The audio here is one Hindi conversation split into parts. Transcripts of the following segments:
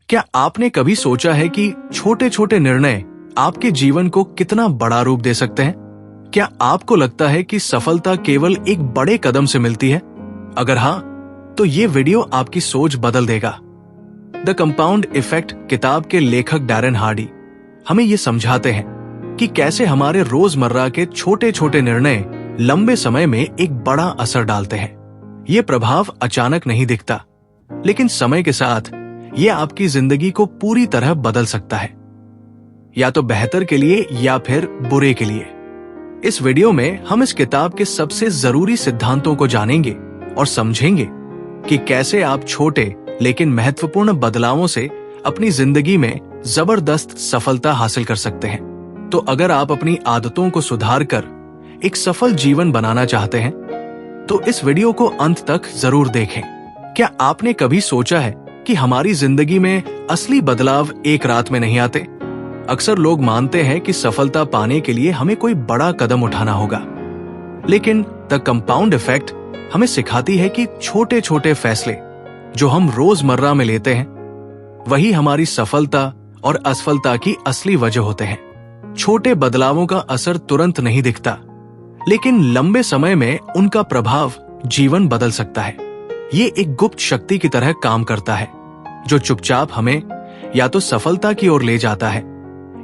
क्या आपने कभी सोचा है कि छोटे छोटे निर्णय आपके जीवन को कितना बड़ा रूप दे सकते हैं? क्या आपको लगता है कि सफलता केवल एक बड़े कदम से मिलती है? अगर हाँ, तो ये वीडियो आपकी सोच बदल देगा। द कंपाउंड इफेक्ट किताब के लेखक डैरेन हार्डी हमें ये समझाते हैं कि कैसे हमारे रोजमर्रा के छोटे छोटे निर्णय लंबे समय में एक बड़ा असर डालते हैं। ये प्रभाव अचानक नहीं दिखता, लेकिन समय के साथ ये आपकी जिंदगी को पूरी तरह बदल सकता है, या तो बेहतर के लिए या फिर बुरे के लिए। इस वीडियो में हम इस किताब के सबसे जरूरी सिद्धांतों को जानेंगे और समझेंगे कि कैसे आप छोटे लेकिन महत्वपूर्ण बदलावों से अपनी जिंदगी में जबरदस्त सफलता हासिल कर सकते हैं। तो अगर आप अपनी आदतों को सुधार कर एक सफल जीवन बनाना चाहते हैं, तो इस वीडियो को अंत तक जरूर देखें। क्या आपने कभी सोचा है कि हमारी जिंदगी में असली बदलाव एक रात में नहीं आते? अक्सर लोग मानते हैं कि सफलता पाने के लिए हमें कोई बड़ा कदम उठाना होगा, लेकिन द कंपाउंड इफेक्ट हमें सिखाती है कि छोटे छोटे फैसले जो हम रोजमर्रा में लेते हैं, वही हमारी सफलता और असफलता की असली वजह होते हैं। छोटे बदलावों का असर तुरंत नहीं दिखता, लेकिन लंबे समय में उनका प्रभाव जीवन बदल सकता है। ये एक गुप्त शक्ति की तरह काम करता है, जो चुपचाप हमें या तो सफलता की ओर ले जाता है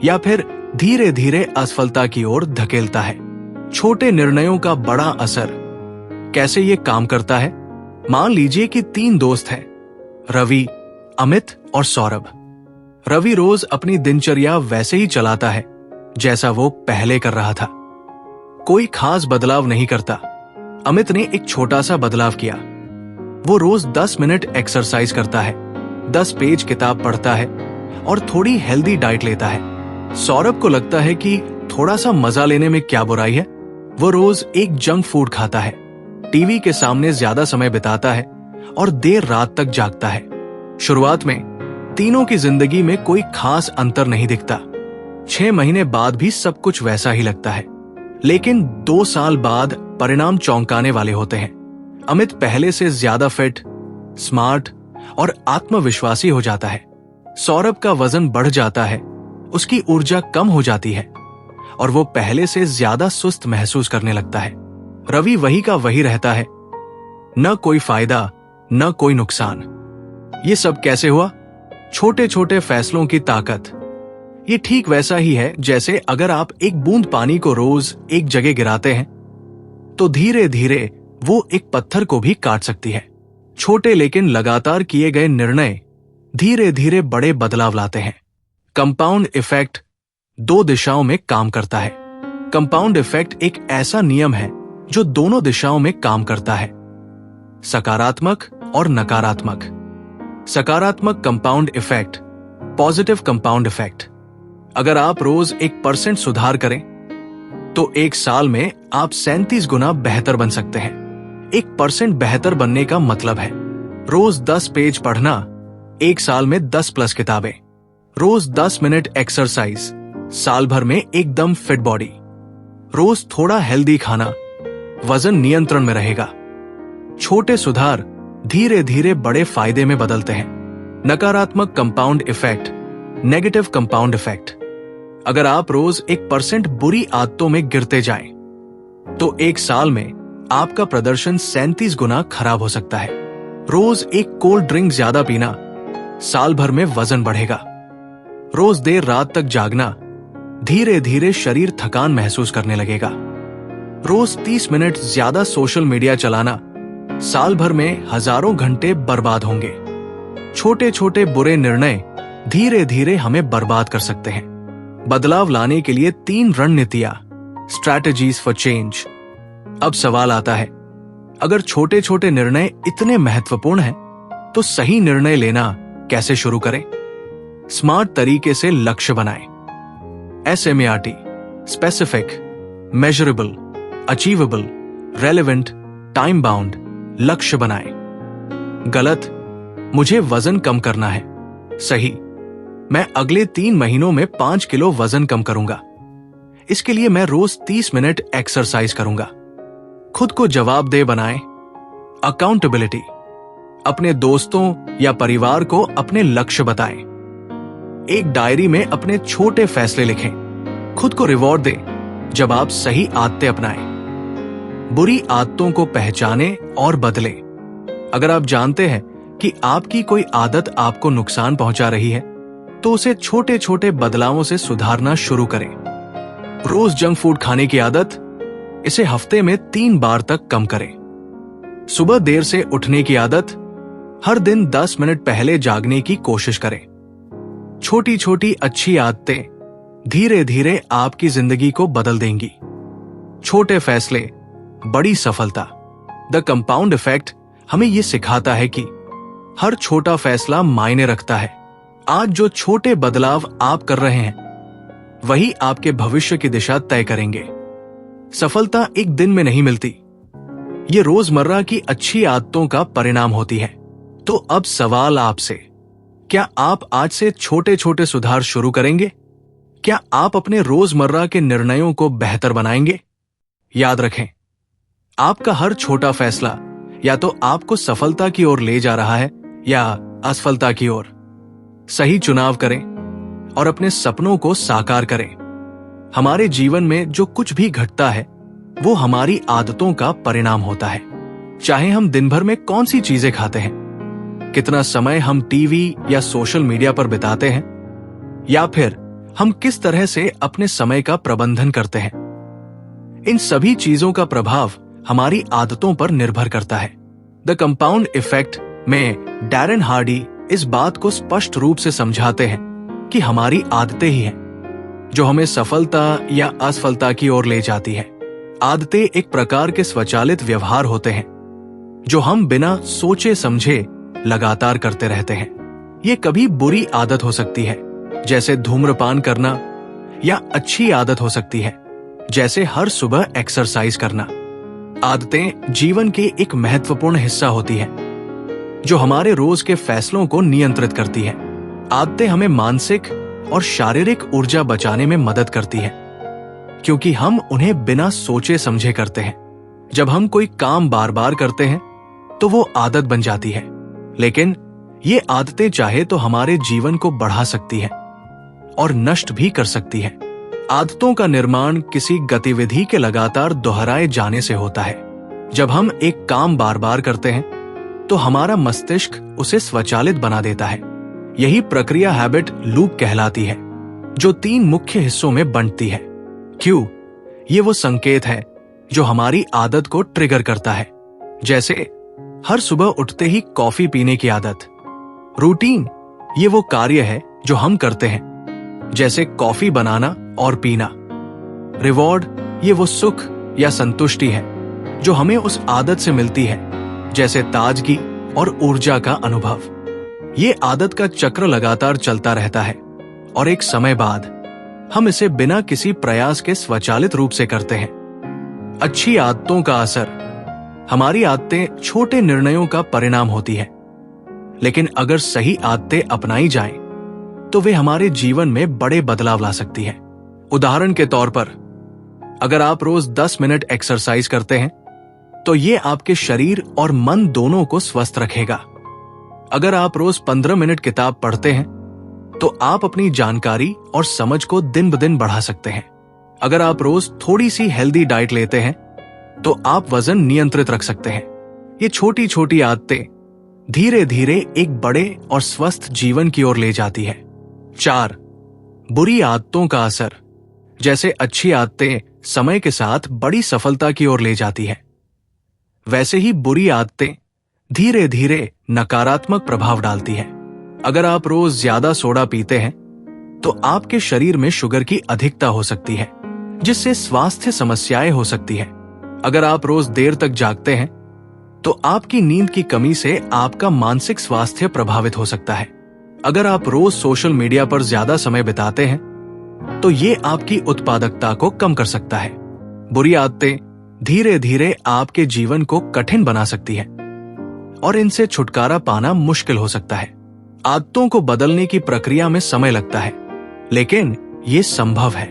या फिर धीरे धीरे असफलता की ओर धकेलता है। छोटे निर्णयों का बड़ा असर कैसे ये काम करता है? मान लीजिए कि 3 दोस्त हैं, रवि, अमित और सौरभ। रवि रोज अपनी दिनचर्या वैसे ही चलाता है जैसा वो पहले कर रहा था। कोई खास बदलाव नहीं करता। अमित ने एक छोटा सा बदलाव किया। वो रोज 10 मिनट एक्सरसाइज करता है, 10 पेज किताब पढ़ता है और थोड़ी हेल्दी डाइट लेता है। सौरभ को लगता है कि थोड़ा सा मजा लेने में क्या बुराई है। वो रोज एक जंक फूड खाता है, टीवी के सामने ज्यादा समय बिताता है और देर रात तक जागता है। शुरुआत में तीनों की जिंदगी में कोई खास अंतर नहीं दिखता। 6 महीने बाद भी सब कुछ वैसा ही लगता है, लेकिन 2 साल बाद परिणाम चौंकाने वाले होते हैं। अमित पहले से ज्यादा फिट, स्मार्ट और आत्मविश्वासी हो जाता है। सौरभ का वजन बढ़ जाता है, उसकी ऊर्जा कम हो जाती है और वो पहले से ज्यादा सुस्त महसूस करने लगता है। रवि वही का वही रहता है, न कोई फायदा न कोई नुकसान। ये सब कैसे हुआ? छोटे छोटे फैसलों की ताकत। ये ठीक वैसा ही है जैसे अगर आप एक बूंद पानी को रोज एक जगह गिराते हैं, तो धीरे धीरे वो एक पत्थर को भी काट सकती है। छोटे लेकिन लगातार किए गए निर्णय धीरे धीरे बड़े बदलाव लाते हैं। कंपाउंड इफेक्ट 2 दिशाओं में काम करता है। कंपाउंड इफेक्ट एक ऐसा नियम है जो दोनों दिशाओं में काम करता है, सकारात्मक और नकारात्मक। सकारात्मक compound effect, positive compound effect. अगर आप रोज 1% सुधार करें, तो 1 साल में आप 37 गुना बेहतर बन सकते हैं। 1% बेहतर बनने का मतलब है रोज 10 पेज पढ़ना, 1 साल में 10+ किताबें। रोज 10 मिनट एक्सरसाइज, साल भर में एकदम फिट बॉडी। रोज थोड़ा हेल्दी खाना, वजन नियंत्रण में रहेगा। छोटे सुधार धीरे धीरे बड़े फायदे में बदलते हैं। नकारात्मक compound effect, negative compound effect. अगर आप रोज 1% बुरी आदतों में गिरते जाएं, तो 1 साल में आपका प्रदर्शन 37 गुना खराब हो सकता है। रोज एक कोल्ड ड्रिंक ज्यादा पीना, साल भर में वजन बढ़ेगा। रोज देर रात तक जागना, धीरे धीरे शरीर थकान महसूस करने लगेगा। रोज 30 मिनट ज्यादा सोशल मीडिया चलाना, साल भर में हजारों घंटे बर्बाद होंगे। छोटे छोटे बुरे निर्णय धीरे धीरे हमें बर्बाद कर सकते हैं। बदलाव लाने के लिए 3 रणनीतियां, स्ट्रैटेजीज फॉर चेंज। अब सवाल आता है, अगर छोटे छोटे निर्णय इतने महत्वपूर्ण हैं, तो सही निर्णय लेना कैसे शुरू करें? स्मार्ट तरीके से लक्ष्य बनाएं। SMART, specific, measurable, achievable, relevant, time bound लक्ष्य बनाएं। गलत, मुझे वजन कम करना है। सही, मैं अगले 3 महीनों में 5 किलो वजन कम करूंगा। इसके लिए मैं रोज 30 मिनट एक्सरसाइज करूंगा। खुद को जवाबदेह बनाएं। अकाउंटेबिलिटी, अपने दोस्तों या परिवार को अपने लक्ष्य बताएं। एक डायरी में अपने छोटे फैसले लिखें। खुद को रिवॉर्ड दें जब आप सही आदतें अपनाएं। बुरी आदतों को पहचानें और बदलें। अगर आप जानते हैं कि आपकी कोई आदत आपको नुकसान पहुंचा रही है, तो उसे छोटे छोटे बदलावों से सुधारना शुरू करें। रोज जंक फूड खाने की आदत, इसे हफ्ते में 3 बार तक कम करें। सुबह देर से उठने की आदत, हर दिन 10 मिनट पहले जागने की कोशिश करें। छोटी छोटी अच्छी आदतें धीरे धीरे आपकी जिंदगी को बदल देंगी। छोटे फैसले, बड़ी सफलता। द कंपाउंड इफेक्ट हमें यह सिखाता है कि हर छोटा फैसला मायने रखता है। आज जो छोटे बदलाव आप कर रहे हैं, वही आपके भविष्य की दिशा तय करेंगे। सफलता एक दिन में नहीं मिलती, ये रोजमर्रा की अच्छी आदतों का परिणाम होती है। तो अब सवाल आपसे, क्या आप आज से छोटे छोटे सुधार शुरू करेंगे? क्या आप अपने रोजमर्रा के निर्णयों को बेहतर बनाएंगे? याद रखें, आपका हर छोटा फैसला या तो आपको सफलता की ओर ले जा रहा है या असफलता की ओर। सही चुनाव करें और अपने सपनों को साकार करें। हमारे जीवन में जो कुछ भी घटता है, वो हमारी आदतों का परिणाम होता है। चाहे हम दिन भर में कौन सी चीजें खाते हैं, कितना समय हम टीवी या सोशल मीडिया पर बिताते हैं, या फिर हम किस तरह से अपने समय का प्रबंधन करते हैं, इन सभी चीजों का प्रभाव हमारी आदतों पर निर्भर करता है। द कंपाउंड इफेक्ट में डैरेन हार्डी इस बात को स्पष्ट रूप से समझाते हैं कि हमारी आदतें ही हैं जो हमें सफलता या असफलता की ओर ले जाती है। आदतें एक प्रकार के स्वचालित व्यवहार होते हैं जो हम बिना सोचे समझे लगातार करते रहते हैं। ये कभी बुरी आदत हो सकती है, जैसे धूम्रपान करना, या अच्छी आदत हो सकती है, जैसे हर सुबह एक्सरसाइज करना। आदतें जीवन के एक महत्वपूर्ण हिस्सा होती हैं जो हमारे रोज के फैसलों को नियंत्रित करती हैं। आदतें हमें मानसिक और शारीरिक ऊर्जा बचाने में मदद करती हैं, क्योंकि हम उन्हें बिना सोचे समझे करते हैं। जब हम कोई काम बार बार करते हैं तो वो आदत बन जाती है, लेकिन ये आदतें चाहे तो हमारे जीवन को बढ़ा सकती है और नष्ट भी कर सकती है। आदतों का निर्माण किसी गतिविधि के लगातार दोहराए जाने से होता है। जब हम एक काम बार बार करते हैं तो हमारा मस्तिष्क उसे स्वचालित बना देता है। यही प्रक्रिया हैबिट लूप कहलाती है, जो 3 मुख्य हिस्सों में बंटती है। क्यों? ये वो संकेत है जो हमारी आदत को ट्रिगर करता है, जैसे हर सुबह उठते ही कॉफी पीने की आदत। रूटीन, ये वो कार्य है जो हम करते हैं, जैसे कॉफी बनाना और पीना। रिवॉर्ड, ये वो सुख या संतुष्टि है जो हमें उस आदत से मिलती है, जैसे ताजगी और ऊर्जा का अनुभव। ये आदत का चक्र लगातार चलता रहता है और एक समय बाद हम इसे बिना किसी प्रयास के स्वचालित रूप से करते हैं। अच्छी आदतों का असर, हमारी आदतें छोटे निर्णयों का परिणाम होती है, लेकिन अगर सही आदतें अपनाई जाएं, तो वे हमारे जीवन में बड़े बदलाव ला सकती हैं। उदाहरण के तौर पर, अगर आप रोज 10 मिनट एक्सरसाइज करते हैं, तो ये आपके शरीर और मन दोनों को स्वस्थ रखेगा। अगर आप रोज 15 मिनट किताब पढ़ते हैं, तो आप अपनी जानकारी और समझ को दिन ब दिन बढ़ा सकते हैं। अगर आप रोज थोड़ी सी हेल्दी डाइट लेते हैं, तो आप वजन नियंत्रित रख सकते हैं। ये छोटी छोटी आदतें धीरे धीरे एक बड़े और स्वस्थ जीवन की ओर ले जाती है। 4. बुरी आदतों का असर, जैसे अच्छी आदतें समय के साथ बड़ी सफलता की ओर ले जाती है, वैसे ही बुरी आदतें धीरे धीरे नकारात्मक प्रभाव डालती हैं। अगर आप रोज ज्यादा सोडा पीते हैं, तो आपके शरीर में शुगर की अधिकता हो सकती है, जिससे स्वास्थ्य समस्याएं हो सकती हैं। अगर आप रोज देर तक जागते हैं, तो आपकी नींद की कमी से आपका मानसिक स्वास्थ्य प्रभावित हो सकता है। अगर आप रोज सोशल मीडिया पर ज्यादा समय बिताते हैं, तो ये आपकी उत्पादकता को कम कर सकता है। बुरी आदतें धीरे धीरे आपके जीवन को कठिन बना सकती हैं और इनसे छुटकारा पाना मुश्किल हो सकता है। आदतों को बदलने की प्रक्रिया में समय लगता है, लेकिन ये संभव है।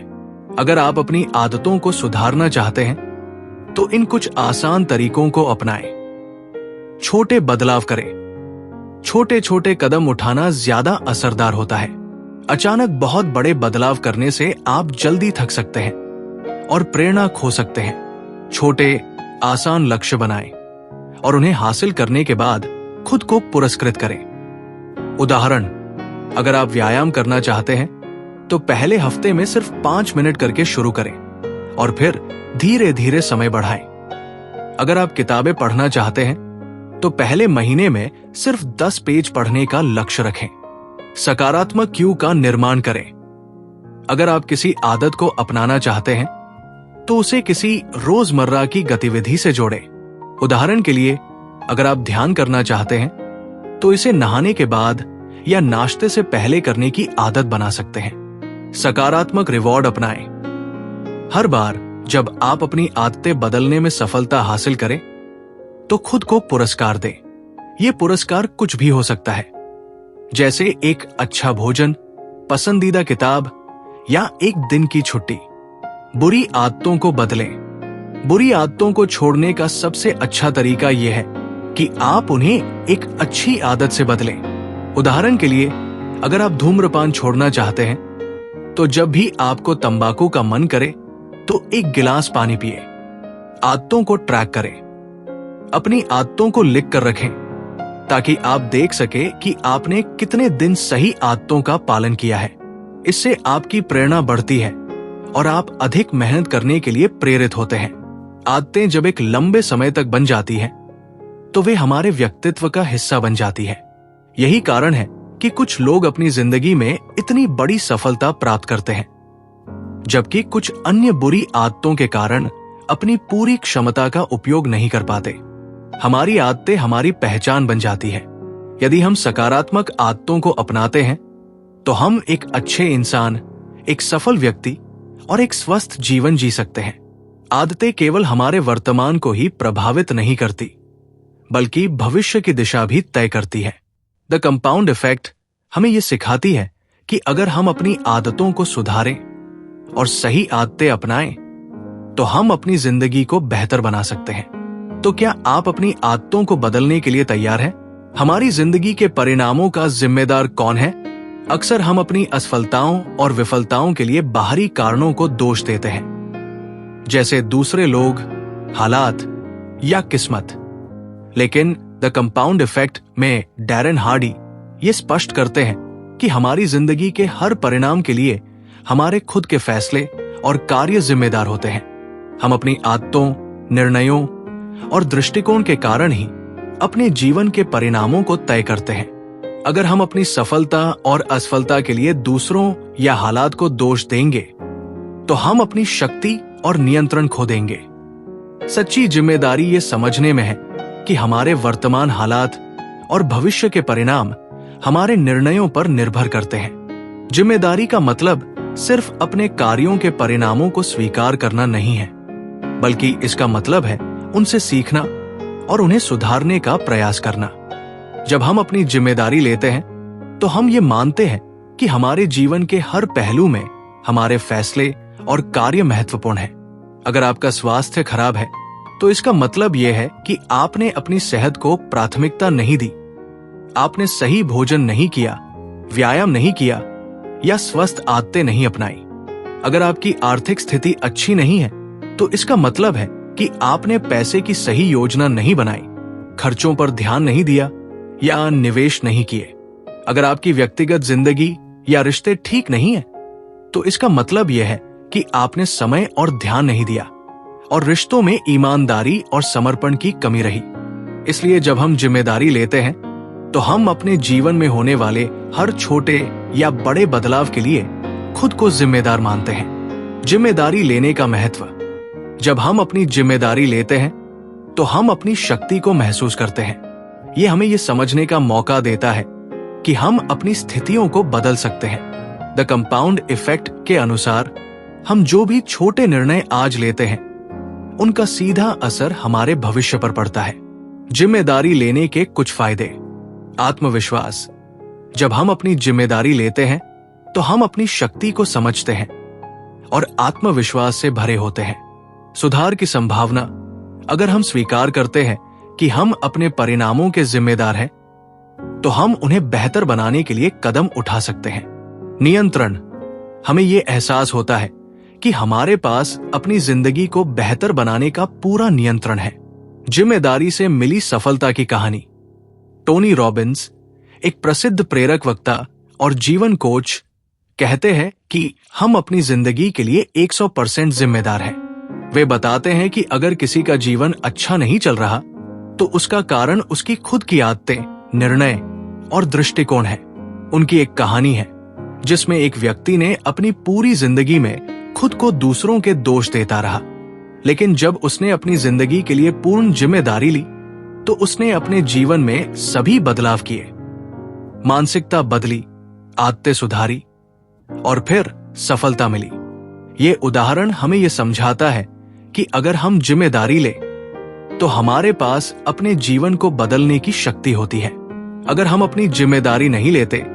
अगर आप अपनी आदतों को सुधारना चाहते हैं, तो इन कुछ आसान तरीकों को अपनाएं। छोटे बदलाव करें। छोटे छोटे कदम उठाना ज्यादा असरदार होता है। अचानक बहुत बड़े बदलाव करने से आप जल्दी थक सकते हैं और प्रेरणा खो सकते हैं। छोटे, आसान लक्ष्य बनाएं और उन्हें हासिल करने के बाद खुद को पुरस्कृत करें। उदाहरण, अगर आप व्यायाम करना चाहते हैं तो पहले हफ्ते में सिर्फ 5 मिनट करके शुरू करें और फिर धीरे धीरे समय बढ़ाएं। अगर आप किताबें पढ़ना चाहते हैं तो पहले महीने में सिर्फ 10 पेज पढ़ने का लक्ष्य रखें। सकारात्मक क्यू का निर्माण करें। अगर आप किसी आदत को अपनाना चाहते हैं तो उसे किसी रोजमर्रा की गतिविधि से जोड़ें। उदाहरण के लिए, अगर आप ध्यान करना चाहते हैं तो इसे नहाने के बाद या नाश्ते से पहले करने की आदत बना सकते हैं। सकारात्मक रिवॉर्ड अपनाएं। हर बार जब आप अपनी आदतें बदलने में सफलता हासिल करें तो खुद को पुरस्कार दें। यह पुरस्कार कुछ भी हो सकता है, जैसे एक अच्छा भोजन, पसंदीदा किताब या एक दिन की छुट्टी। बुरी आदतों को बदलें। बुरी आदतों को छोड़ने का सबसे अच्छा तरीका यह है कि आप उन्हें एक अच्छी आदत से बदलें। उदाहरण के लिए, अगर आप धूम्रपान छोड़ना चाहते हैं तो जब भी आपको तंबाकू का मन करे तो एक गिलास पानी पिए। आदतों को ट्रैक करें। अपनी आदतों को लिख कर रखें ताकि आप देख सके कि आपने कितने दिन सही आदतों का पालन किया है। इससे आपकी प्रेरणा बढ़ती है और आप अधिक मेहनत करने के लिए प्रेरित होते हैं। आदतें जब एक लंबे समय तक बन जाती हैं तो वे हमारे व्यक्तित्व का हिस्सा बन जाती है। यही कारण है कि कुछ लोग अपनी जिंदगी में इतनी बड़ी सफलता प्राप्त करते हैं, जबकि कुछ अन्य बुरी आदतों के कारण अपनी पूरी क्षमता का उपयोग नहीं कर पाते। हमारी आदतें हमारी पहचान बन जाती है। यदि हम सकारात्मक आदतों को अपनाते हैं तो हम एक अच्छे इंसान, एक सफल व्यक्ति और एक स्वस्थ जीवन जी सकते हैं। आदतें केवल हमारे वर्तमान को ही प्रभावित नहीं करती, बल्कि भविष्य की दिशा भी तय करती है। द कंपाउंड इफेक्ट हमें यह सिखाती है कि अगर हम अपनी आदतों को सुधारें और सही आदतें अपनाएं तो हम अपनी जिंदगी को बेहतर बना सकते हैं। तो क्या आप अपनी आदतों को बदलने के लिए तैयार हैं? हमारी जिंदगी के परिणामों का जिम्मेदार कौन है? अक्सर हम अपनी असफलताओं और विफलताओं के लिए बाहरी कारणों को दोष देते हैं, जैसे दूसरे लोग, हालात या किस्मत। लेकिन द कंपाउंड इफेक्ट में डैरेन हार्डी ये स्पष्ट करते हैं कि हमारी जिंदगी के हर परिणाम के लिए हमारे खुद के फैसले और कार्य जिम्मेदार होते हैं। हम अपनी आदतों, निर्णयों और दृष्टिकोण के कारण ही अपने जीवन के परिणामों को तय करते हैं। अगर हम अपनी सफलता और असफलता के लिए दूसरों या हालात को दोष देंगे तो हम अपनी शक्ति और नियंत्रण खो देंगे। सच्ची जिम्मेदारी ये समझने में है कि हमारे वर्तमान हालात और भविष्य के परिणाम हमारे निर्णयों पर निर्भर करते हैं। जिम्मेदारी का मतलब सिर्फ अपने कार्यों के परिणामों को स्वीकार करना नहीं है, बल्कि इसका मतलब है उनसे सीखना और उन्हें सुधारने का प्रयास करना। जब हम अपनी जिम्मेदारी लेते हैं तो हम ये मानते हैं कि हमारे जीवन के हर पहलू में हमारे फैसले और कार्य महत्वपूर्ण हैं। अगर आपका स्वास्थ्य खराब है तो इसका मतलब यह है कि आपने अपनी सेहत को प्राथमिकता नहीं दी, आपने सही भोजन नहीं किया, व्यायाम नहीं किया या स्वस्थ आदतें नहीं अपनाई। अगर आपकी आर्थिक स्थिति अच्छी नहीं है तो इसका मतलब है कि आपने पैसे की सही योजना नहीं बनाई, खर्चों पर ध्यान नहीं दिया या निवेश नहीं किए। अगर आपकी व्यक्तिगत जिंदगी या रिश्ते ठीक नहीं है तो इसका मतलब यह है कि आपने समय और ध्यान नहीं दिया और रिश्तों में ईमानदारी और समर्पण की कमी रही। इसलिए जब हम जिम्मेदारी लेते हैं तो हम अपने जीवन में होने वाले हर छोटे या बड़े बदलाव के लिए खुद को जिम्मेदार मानते हैं। जिम्मेदारी लेने का महत्व। जब हम अपनी जिम्मेदारी लेते हैं तो हम अपनी शक्ति को महसूस करते हैं। यह हमें यह समझने का मौका देता है कि हम अपनी स्थितियों को बदल सकते हैं। द कंपाउंड इफेक्ट के अनुसार हम जो भी छोटे निर्णय आज लेते हैं उनका सीधा असर हमारे भविष्य पर पड़ता है। जिम्मेदारी लेने के कुछ फायदे। आत्मविश्वास। जब हम अपनी जिम्मेदारी लेते हैं तो हम अपनी शक्ति को समझते हैं और आत्मविश्वास से भरे होते हैं। सुधार की संभावना। अगर हम स्वीकार करते हैं कि हम अपने परिणामों के जिम्मेदार हैं तो हम उन्हें बेहतर बनाने के लिए कदम उठा सकते हैं। नियंत्रण, हमें यह एहसास होता है कि हमारे पास अपनी जिंदगी को बेहतर बनाने का पूरा नियंत्रण है। जिम्मेदारी से मिली सफलता की कहानी। टोनी रॉबिन्स, एक प्रसिद्ध प्रेरक वक्ता और जीवन कोच, कहते हैं कि हम अपनी जिंदगी के लिए 100% जिम्मेदार हैं। वे बताते हैं कि अगर किसी का जीवन अच्छा नहीं चल रहा तो उसका कारण उसकी खुद की आदतें, निर्णय और दृष्टिकोण है। उनकी एक कहानी है जिसमें एक व्यक्ति ने अपनी पूरी जिंदगी में खुद को दूसरों के दोष देता रहा, लेकिन जब उसने अपनी जिंदगी के लिए पूर्ण जिम्मेदारी ली तो उसने अपने जीवन में सभी बदलाव किए। मानसिकता बदली, आदतें सुधारी और फिर सफलता मिली। ये उदाहरण हमें यह समझाता है कि अगर हम जिम्मेदारी ले तो हमारे पास अपने जीवन को बदलने की शक्ति होती है। अगर हम अपनी जिम्मेदारी नहीं लेते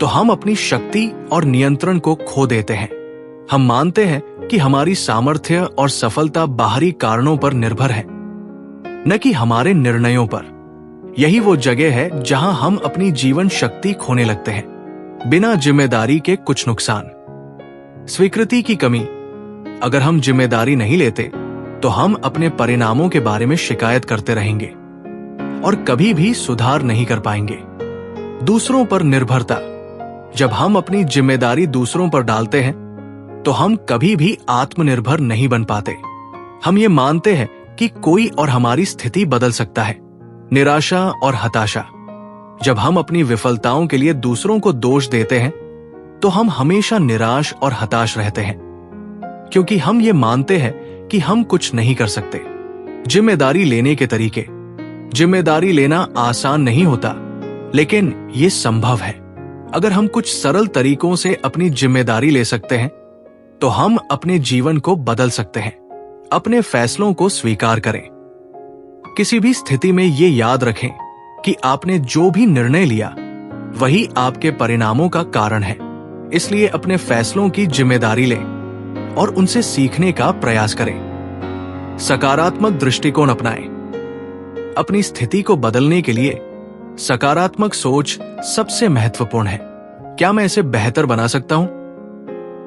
तो हम अपनी शक्ति और नियंत्रण को खो देते हैं। हम मानते हैं कि हमारी सामर्थ्य और सफलता बाहरी कारणों पर निर्भर है, न कि हमारे निर्णयों पर। यही वो जगह है जहां हम अपनी जीवन शक्ति खोने लगते हैं। बिना जिम्मेदारी के कुछ नुकसान। स्वीकृति की कमी। अगर हम जिम्मेदारी नहीं लेते तो हम अपने परिणामों के बारे में शिकायत करते रहेंगे और कभी भी सुधार नहीं कर पाएंगे। दूसरों पर निर्भरता। जब हम अपनी जिम्मेदारी दूसरों पर डालते हैं तो हम कभी भी आत्मनिर्भर नहीं बन पाते। हम ये मानते हैं कि कोई और हमारी स्थिति बदल सकता है। निराशा और हताशा। जब हम अपनी विफलताओं के लिए दूसरों को दोष देते हैं तो हम हमेशा निराश और हताश रहते हैं, क्योंकि हम ये मानते हैं कि हम कुछ नहीं कर सकते। जिम्मेदारी लेने के तरीके। जिम्मेदारी लेना आसान नहीं होता, लेकिन ये संभव है। अगर हम कुछ सरल तरीकों से अपनी जिम्मेदारी ले सकते हैं तो हम अपने जीवन को बदल सकते हैं। अपने फैसलों को स्वीकार करें। किसी भी स्थिति में ये याद रखें कि आपने जो भी निर्णय लिया वही आपके परिणामों का कारण है। इसलिए अपने फैसलों की जिम्मेदारी लें और उनसे सीखने का प्रयास करें। सकारात्मक दृष्टिकोण अपनाएं। अपनी स्थिति को बदलने के लिए सकारात्मक सोच सबसे महत्वपूर्ण है। क्या मैं इसे बेहतर बना सकता हूं?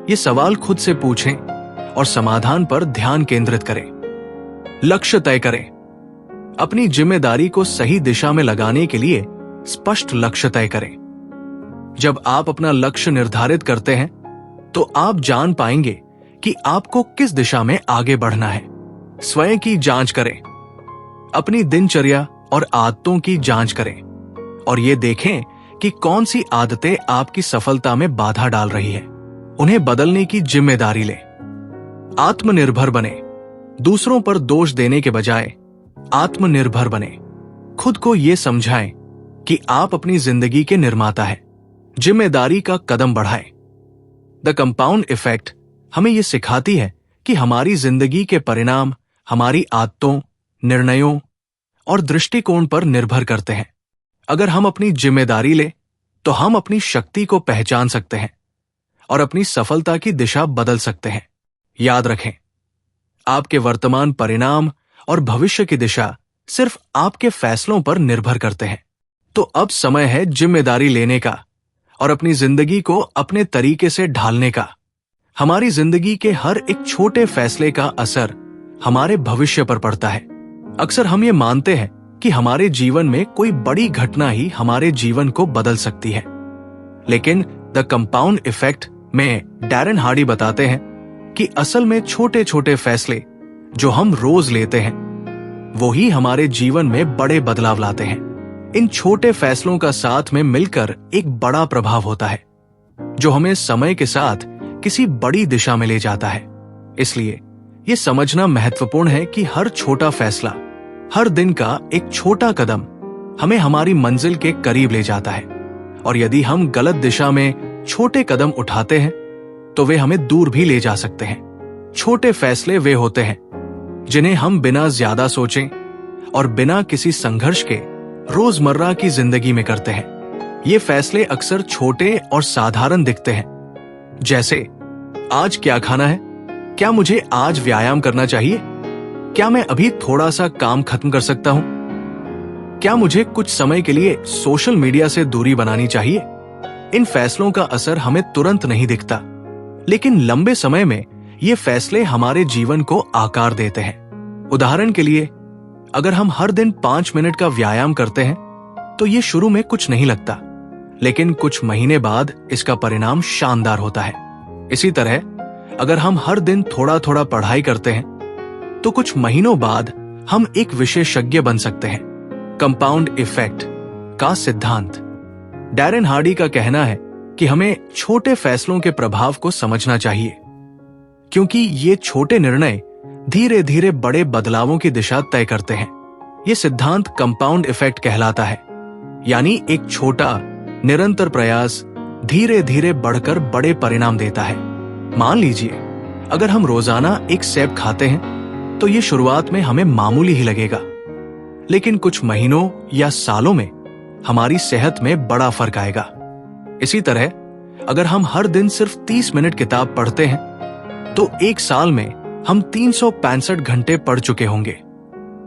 ये सवाल खुद से पूछें और समाधान पर ध्यान केंद्रित करें। लक्ष्य तय करें। अपनी जिम्मेदारी को सही दिशा में लगाने के लिए स्पष्ट लक्ष्य तय करें। जब आप अपना लक्ष्य निर्धारित करते हैं तो आप जान पाएंगे कि आपको किस दिशा में आगे बढ़ना है। स्वयं की जांच करें। अपनी दिनचर्या और आदतों की जांच करें और ये देखें कि कौन सी आदतें आपकी सफलता में बाधा डाल रही है। उन्हें बदलने की जिम्मेदारी लें। आत्मनिर्भर बने। दूसरों पर दोष देने के बजाय आत्मनिर्भर बने। खुद को यह समझाएं कि आप अपनी जिंदगी के निर्माता हैं। जिम्मेदारी का कदम बढ़ाएं। द कंपाउंड इफेक्ट हमें यह सिखाती है कि हमारी जिंदगी के परिणाम हमारी आदतों, निर्णयों और दृष्टिकोण पर निर्भर करते हैं। अगर हम अपनी जिम्मेदारी लें तो हम अपनी शक्ति को पहचान सकते हैं और अपनी सफलता की दिशा बदल सकते हैं। याद रखें, आपके वर्तमान परिणाम और भविष्य की दिशा सिर्फ आपके फैसलों पर निर्भर करते हैं। तो अब समय है जिम्मेदारी लेने का और अपनी जिंदगी को अपने तरीके से ढालने का। हमारी जिंदगी के हर एक छोटे फैसले का असर हमारे भविष्य पर पड़ता है। अक्सर हम ये मानते हैं कि हमारे जीवन में कोई बड़ी घटना ही हमारे जीवन को बदल सकती है, लेकिन द कंपाउंड इफेक्ट में डैरेन हार्डी बताते हैं कि असल में छोटे छोटे फैसले जो हम रोज लेते हैं वो ही हमारे जीवन में बड़े बदलाव लाते हैं। इन छोटे फैसलों का साथ में मिलकर एक बड़ा प्रभाव होता है जो हमें समय के साथ किसी बड़ी दिशा में ले जाता है। इसलिए यह समझना महत्वपूर्ण है कि हर छोटा फैसला, हर दिन का एक छोटा कदम हमें हमारी मंजिल के करीब ले जाता है, और यदि हम गलत दिशा में छोटे कदम उठाते हैं तो वे हमें दूर भी ले जा सकते हैं। छोटे फैसले वे होते हैं जिन्हें हम बिना ज्यादा सोचें और बिना किसी संघर्ष के रोजमर्रा की जिंदगी में करते हैं। ये फैसले अक्सर छोटे और साधारण दिखते हैं, जैसे आज क्या खाना है, क्या मुझे आज व्यायाम करना चाहिए, क्या मैं अभी थोड़ा सा काम खत्म कर सकता हूं, क्या मुझे कुछ समय के लिए सोशल मीडिया से दूरी बनानी चाहिए। इन फैसलों का असर हमें तुरंत नहीं दिखता, लेकिन लंबे समय में ये फैसले हमारे जीवन को आकार देते हैं। उदाहरण के लिए, अगर हम हर दिन 5 मिनट का व्यायाम करते हैं तो ये शुरू में कुछ नहीं लगता, लेकिन कुछ महीने बाद इसका परिणाम शानदार होता है। इसी तरह अगर हम हर दिन थोड़ा थोड़ा पढ़ाई करते हैं तो कुछ महीनों बाद हम एक विशेषज्ञ बन सकते हैं। कंपाउंड इफेक्ट का सिद्धांत। डैरेन हार्डी का कहना है कि हमें छोटे फैसलों के प्रभाव को समझना चाहिए, क्योंकि ये छोटे निर्णय धीरे धीरे बड़े बदलावों की दिशा तय करते हैं। ये सिद्धांत कंपाउंड इफेक्ट कहलाता है, यानी एक छोटा निरंतर प्रयास धीरे धीरे बढ़कर बड़े परिणाम देता है। मान लीजिए, अगर हम रोजाना एक सेब खाते हैं तो ये शुरुआत में हमें मामूली ही लगेगा, लेकिन कुछ महीनों या सालों में हमारी सेहत में बड़ा फर्क आएगा। इसी तरह अगर हम हर दिन सिर्फ 30 मिनट किताब पढ़ते हैं तो एक साल में हम 365 घंटे पढ़ चुके होंगे,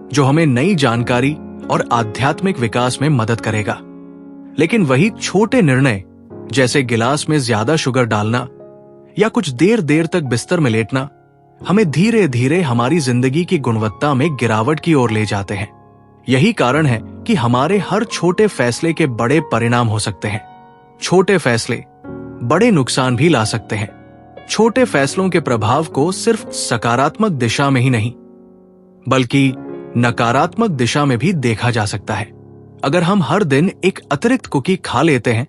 जो हमें नई जानकारी और आध्यात्मिक विकास में मदद करेगा। लेकिन वही छोटे निर्णय, जैसे गिलास में ज्यादा शुगर डालना या कुछ देर देर तक बिस्तर में लेटना, हमें धीरे धीरे हमारी जिंदगी की गुणवत्ता में गिरावट की ओर ले जाते हैं। यही कारण है कि हमारे हर छोटे फैसले के बड़े परिणाम हो सकते हैं। छोटे फैसले बड़े नुकसान भी ला सकते हैं। छोटे फैसलों के प्रभाव को सिर्फ सकारात्मक दिशा में ही नहीं, बल्कि नकारात्मक दिशा में भी देखा जा सकता है। अगर हम हर दिन एक अतिरिक्त कुकी खा लेते हैं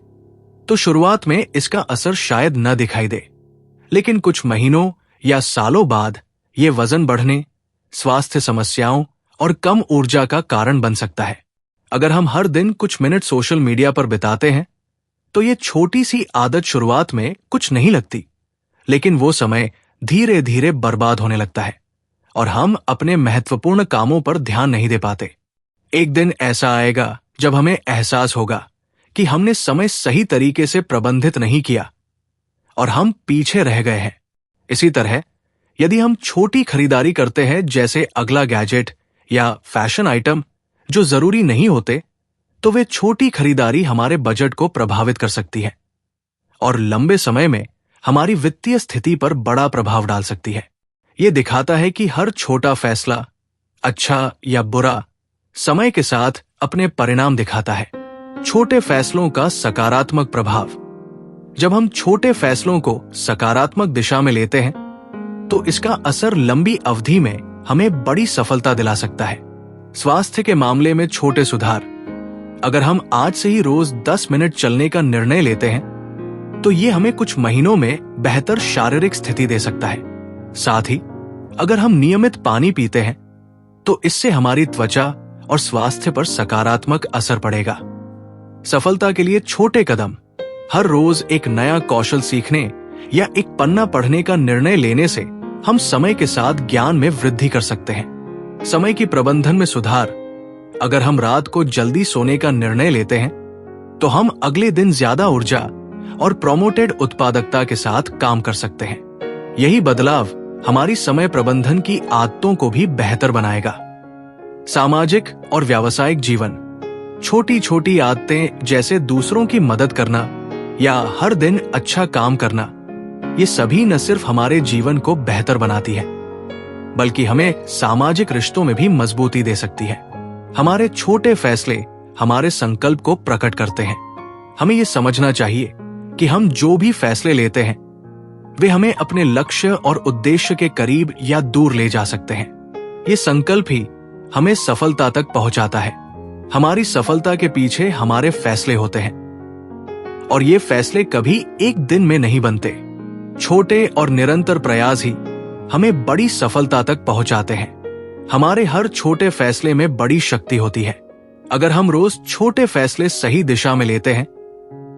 तो शुरुआत में इसका असर शायद न दिखाई दे, लेकिन कुछ महीनों या सालों बाद ये वजन बढ़ने, स्वास्थ्य समस्याओं और कम ऊर्जा का कारण बन सकता है। अगर हम हर दिन कुछ मिनट सोशल मीडिया पर बिताते हैं तो ये छोटी सी आदत शुरुआत में कुछ नहीं लगती, लेकिन वो समय धीरे धीरे बर्बाद होने लगता है और हम अपने महत्वपूर्ण कामों पर ध्यान नहीं दे पाते। एक दिन ऐसा आएगा जब हमें एहसास होगा कि हमने समय सही तरीके से प्रबंधित नहीं किया और हम पीछे रह गए हैं। इसी तरह यदि हम छोटी खरीदारी करते हैं, जैसे अगला गैजेट या फैशन आइटम जो जरूरी नहीं होते, तो वे छोटी खरीदारी हमारे बजट को प्रभावित कर सकती है और लंबे समय में हमारी वित्तीय स्थिति पर बड़ा प्रभाव डाल सकती है। यह दिखाता है कि हर छोटा फैसला, अच्छा या बुरा, समय के साथ अपने परिणाम दिखाता है। छोटे फैसलों का सकारात्मक प्रभाव। जब हम छोटे फैसलों को सकारात्मक दिशा में लेते हैं तो इसका असर लंबी अवधि में हमें बड़ी सफलता दिला सकता है। स्वास्थ्य के मामले में छोटे सुधार। अगर हम आज से ही रोज 10 मिनट चलने का निर्णय लेते हैं तो ये हमें कुछ महीनों में बेहतर शारीरिक स्थिति दे सकता है। साथ ही अगर हम नियमित पानी पीते हैं तो इससे हमारी त्वचा और स्वास्थ्य पर सकारात्मक असर पड़ेगा। सफलता के लिए छोटे कदम। हर रोज एक नया कौशल सीखने या एक पन्ना पढ़ने का निर्णय लेने से हम समय के साथ ज्ञान में वृद्धि कर सकते हैं। समय की प्रबंधन में सुधार। अगर हम रात को जल्दी सोने का निर्णय लेते हैं तो हम अगले दिन ज्यादा ऊर्जा और प्रोमोटेड उत्पादकता के साथ काम कर सकते हैं। यही बदलाव हमारी समय प्रबंधन की आदतों को भी बेहतर बनाएगा। सामाजिक और व्यावसायिक जीवन। छोटी छोटी आदतें जैसे दूसरों की मदद करना या हर दिन अच्छा काम करना, ये सभी न सिर्फ हमारे जीवन को बेहतर बनाती है, बल्कि हमें सामाजिक रिश्तों में भी मजबूती दे सकती है। हमारे छोटे फैसले हमारे संकल्प को प्रकट करते हैं। हमें ये समझना चाहिए कि हम जो भी फैसले लेते हैं वे हमें अपने लक्ष्य और उद्देश्य के करीब या दूर ले जा सकते हैं। ये संकल्प ही हमें सफलता तक पहुंचाता है। हमारी सफलता के पीछे हमारे फैसले होते हैं और ये फैसले कभी एक दिन में नहीं बनते। छोटे और निरंतर प्रयास ही हमें बड़ी सफलता तक पहुंचाते हैं। हमारे हर छोटे फैसले में बड़ी शक्ति होती है। अगर हम रोज छोटे फैसले सही दिशा में लेते हैं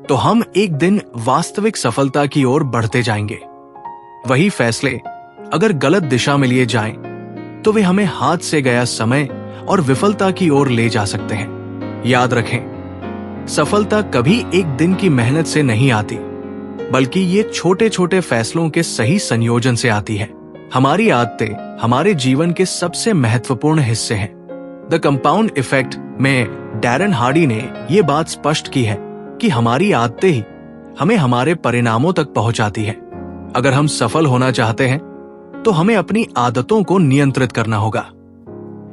तो हम एक दिन वास्तविक सफलता की ओर बढ़ते जाएंगे। वही फैसले अगर गलत दिशा में लिए जाएं तो वे हमें हाथ से गया समय और विफलता की ओर ले जा सकते हैं। याद रखें, सफलता कभी एक दिन की मेहनत से नहीं आती, बल्कि ये छोटे छोटे फैसलों के सही संयोजन से आती है। हमारी आदतें हमारे जीवन के सबसे महत्वपूर्ण हिस्से हैं। द कंपाउंड इफेक्ट में डैरेन हार्डी ने यह बात स्पष्ट की है कि हमारी आदतें ही हमें हमारे परिणामों तक पहुंचाती है। अगर हम सफल होना चाहते हैं तो हमें अपनी आदतों को नियंत्रित करना होगा।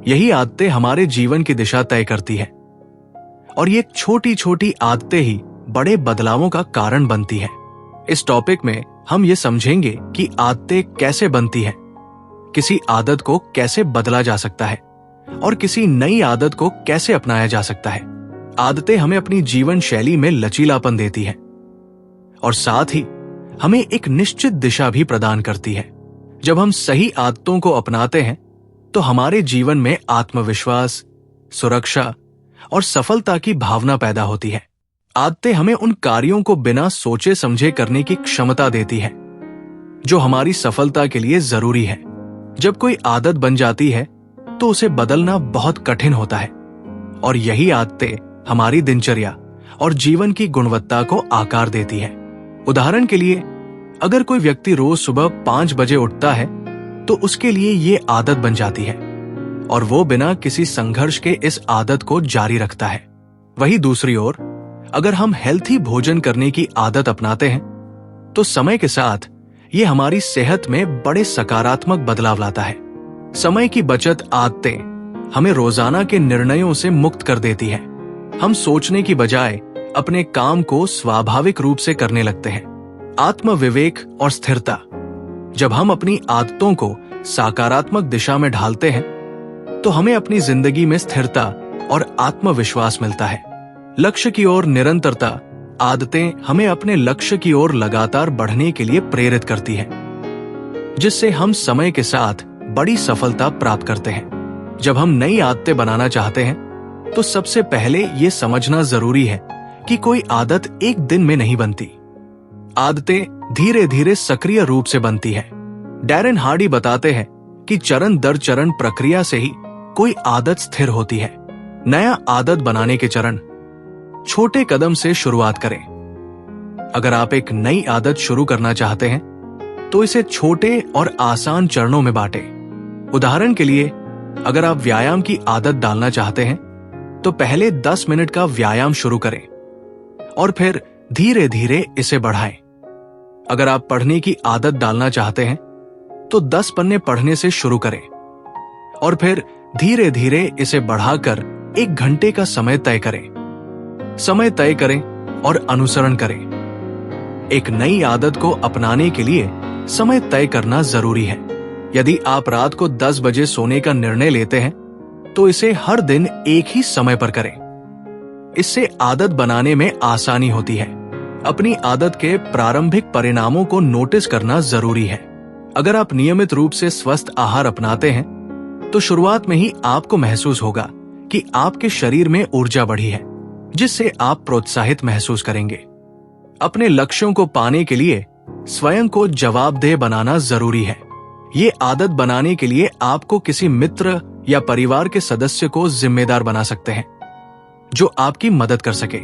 यही आदतें हमारे जीवन की दिशा तय करती है और ये छोटी छोटी आदतें ही बड़े बदलावों का कारण बनती है। इस टॉपिक में हम ये समझेंगे कि आदतें कैसे बनती हैं, किसी आदत को कैसे बदला जा सकता है और किसी नई आदत को कैसे अपनाया जा सकता है। आदतें हमें अपनी जीवन शैली में लचीलापन देती है और साथ ही हमें एक निश्चित दिशा भी प्रदान करती है। जब हम सही आदतों को अपनाते हैं तो हमारे जीवन में आत्मविश्वास, सुरक्षा और सफलता की भावना पैदा होती है। आदतें हमें उन कार्यों को बिना सोचे समझे करने की क्षमता देती है जो हमारी सफलता के लिए जरूरी है। जब कोई आदत बन जाती है तो उसे बदलना बहुत कठिन होता है और यही आदतें हमारी दिनचर्या और जीवन की गुणवत्ता को आकार देती है। उदाहरण के लिए, अगर कोई व्यक्ति रोज सुबह 5 बजे उठता है तो उसके लिए ये आदत बन जाती है और वो बिना किसी संघर्ष के इस आदत को जारी रखता है। वहीं दूसरी ओर, अगर हम हेल्थी भोजन करने की आदत अपनाते हैं तो समय के साथ ये हमारी सेहत में बड़े सकारात्मक बदलाव लाता है। समय की बचत आदतें हमें रोजाना के निर्णयों से मुक्त कर देती है। हम सोचने की बजाय अपने काम को स्वाभाविक रूप से करने लगते हैं। आत्मविवेक और स्थिरता, जब हम अपनी आदतों को सकारात्मक दिशा में ढालते हैं तो हमें अपनी जिंदगी में स्थिरता और आत्मविश्वास मिलता है। लक्ष्य की ओर निरंतरता, आदतें हमें अपने लक्ष्य की ओर लगातार बढ़ने के लिए प्रेरित करती हैं, जिससे हम समय के साथ बड़ी सफलता प्राप्त करते हैं। जब हम नई आदतें बनाना चाहते हैं तो सबसे पहले ये समझना जरूरी है कि कोई आदत एक दिन में नहीं बनती। आदतें धीरे धीरे सक्रिय रूप से बनती है। डैरेन हार्डी बताते हैं कि चरण दर चरण प्रक्रिया से ही कोई आदत स्थिर होती है। नया आदत बनाने के चरण, छोटे कदम से शुरुआत करें। अगर आप एक नई आदत शुरू करना चाहते हैं तो इसे छोटे और आसान चरणों में बांटें। उदाहरण के लिए, अगर आप व्यायाम की आदत डालना चाहते हैं तो पहले 10 मिनट का व्यायाम शुरू करें और फिर धीरे धीरे इसे बढ़ाएं। अगर आप पढ़ने की आदत डालना चाहते हैं तो 10 पन्ने पढ़ने से शुरू करें और फिर धीरे धीरे इसे बढ़ाकर 1 घंटे का समय तय करें। समय तय करें और अनुसरण करें। एक नई आदत को अपनाने के लिए समय तय करना जरूरी है। यदि आप रात को 10 बजे सोने का निर्णय लेते हैं तो इसे हर दिन एक ही समय पर करें। इससे आदत बनाने में आसानी होती है। अपनी आदत के प्रारंभिक परिणामों को नोटिस करना जरूरी है। अगर आप नियमित रूप से स्वस्थ आहार अपनाते हैं तो शुरुआत में ही आपको महसूस होगा कि आपके शरीर में ऊर्जा बढ़ी है, जिससे आप प्रोत्साहित महसूस करेंगे। अपने लक्ष्यों को पाने के लिए स्वयं को जवाबदेह बनाना जरूरी है। ये आदत बनाने के लिए आपको किसी मित्र या परिवार के सदस्य को जिम्मेदार बना सकते हैं जो आपकी मदद कर सके।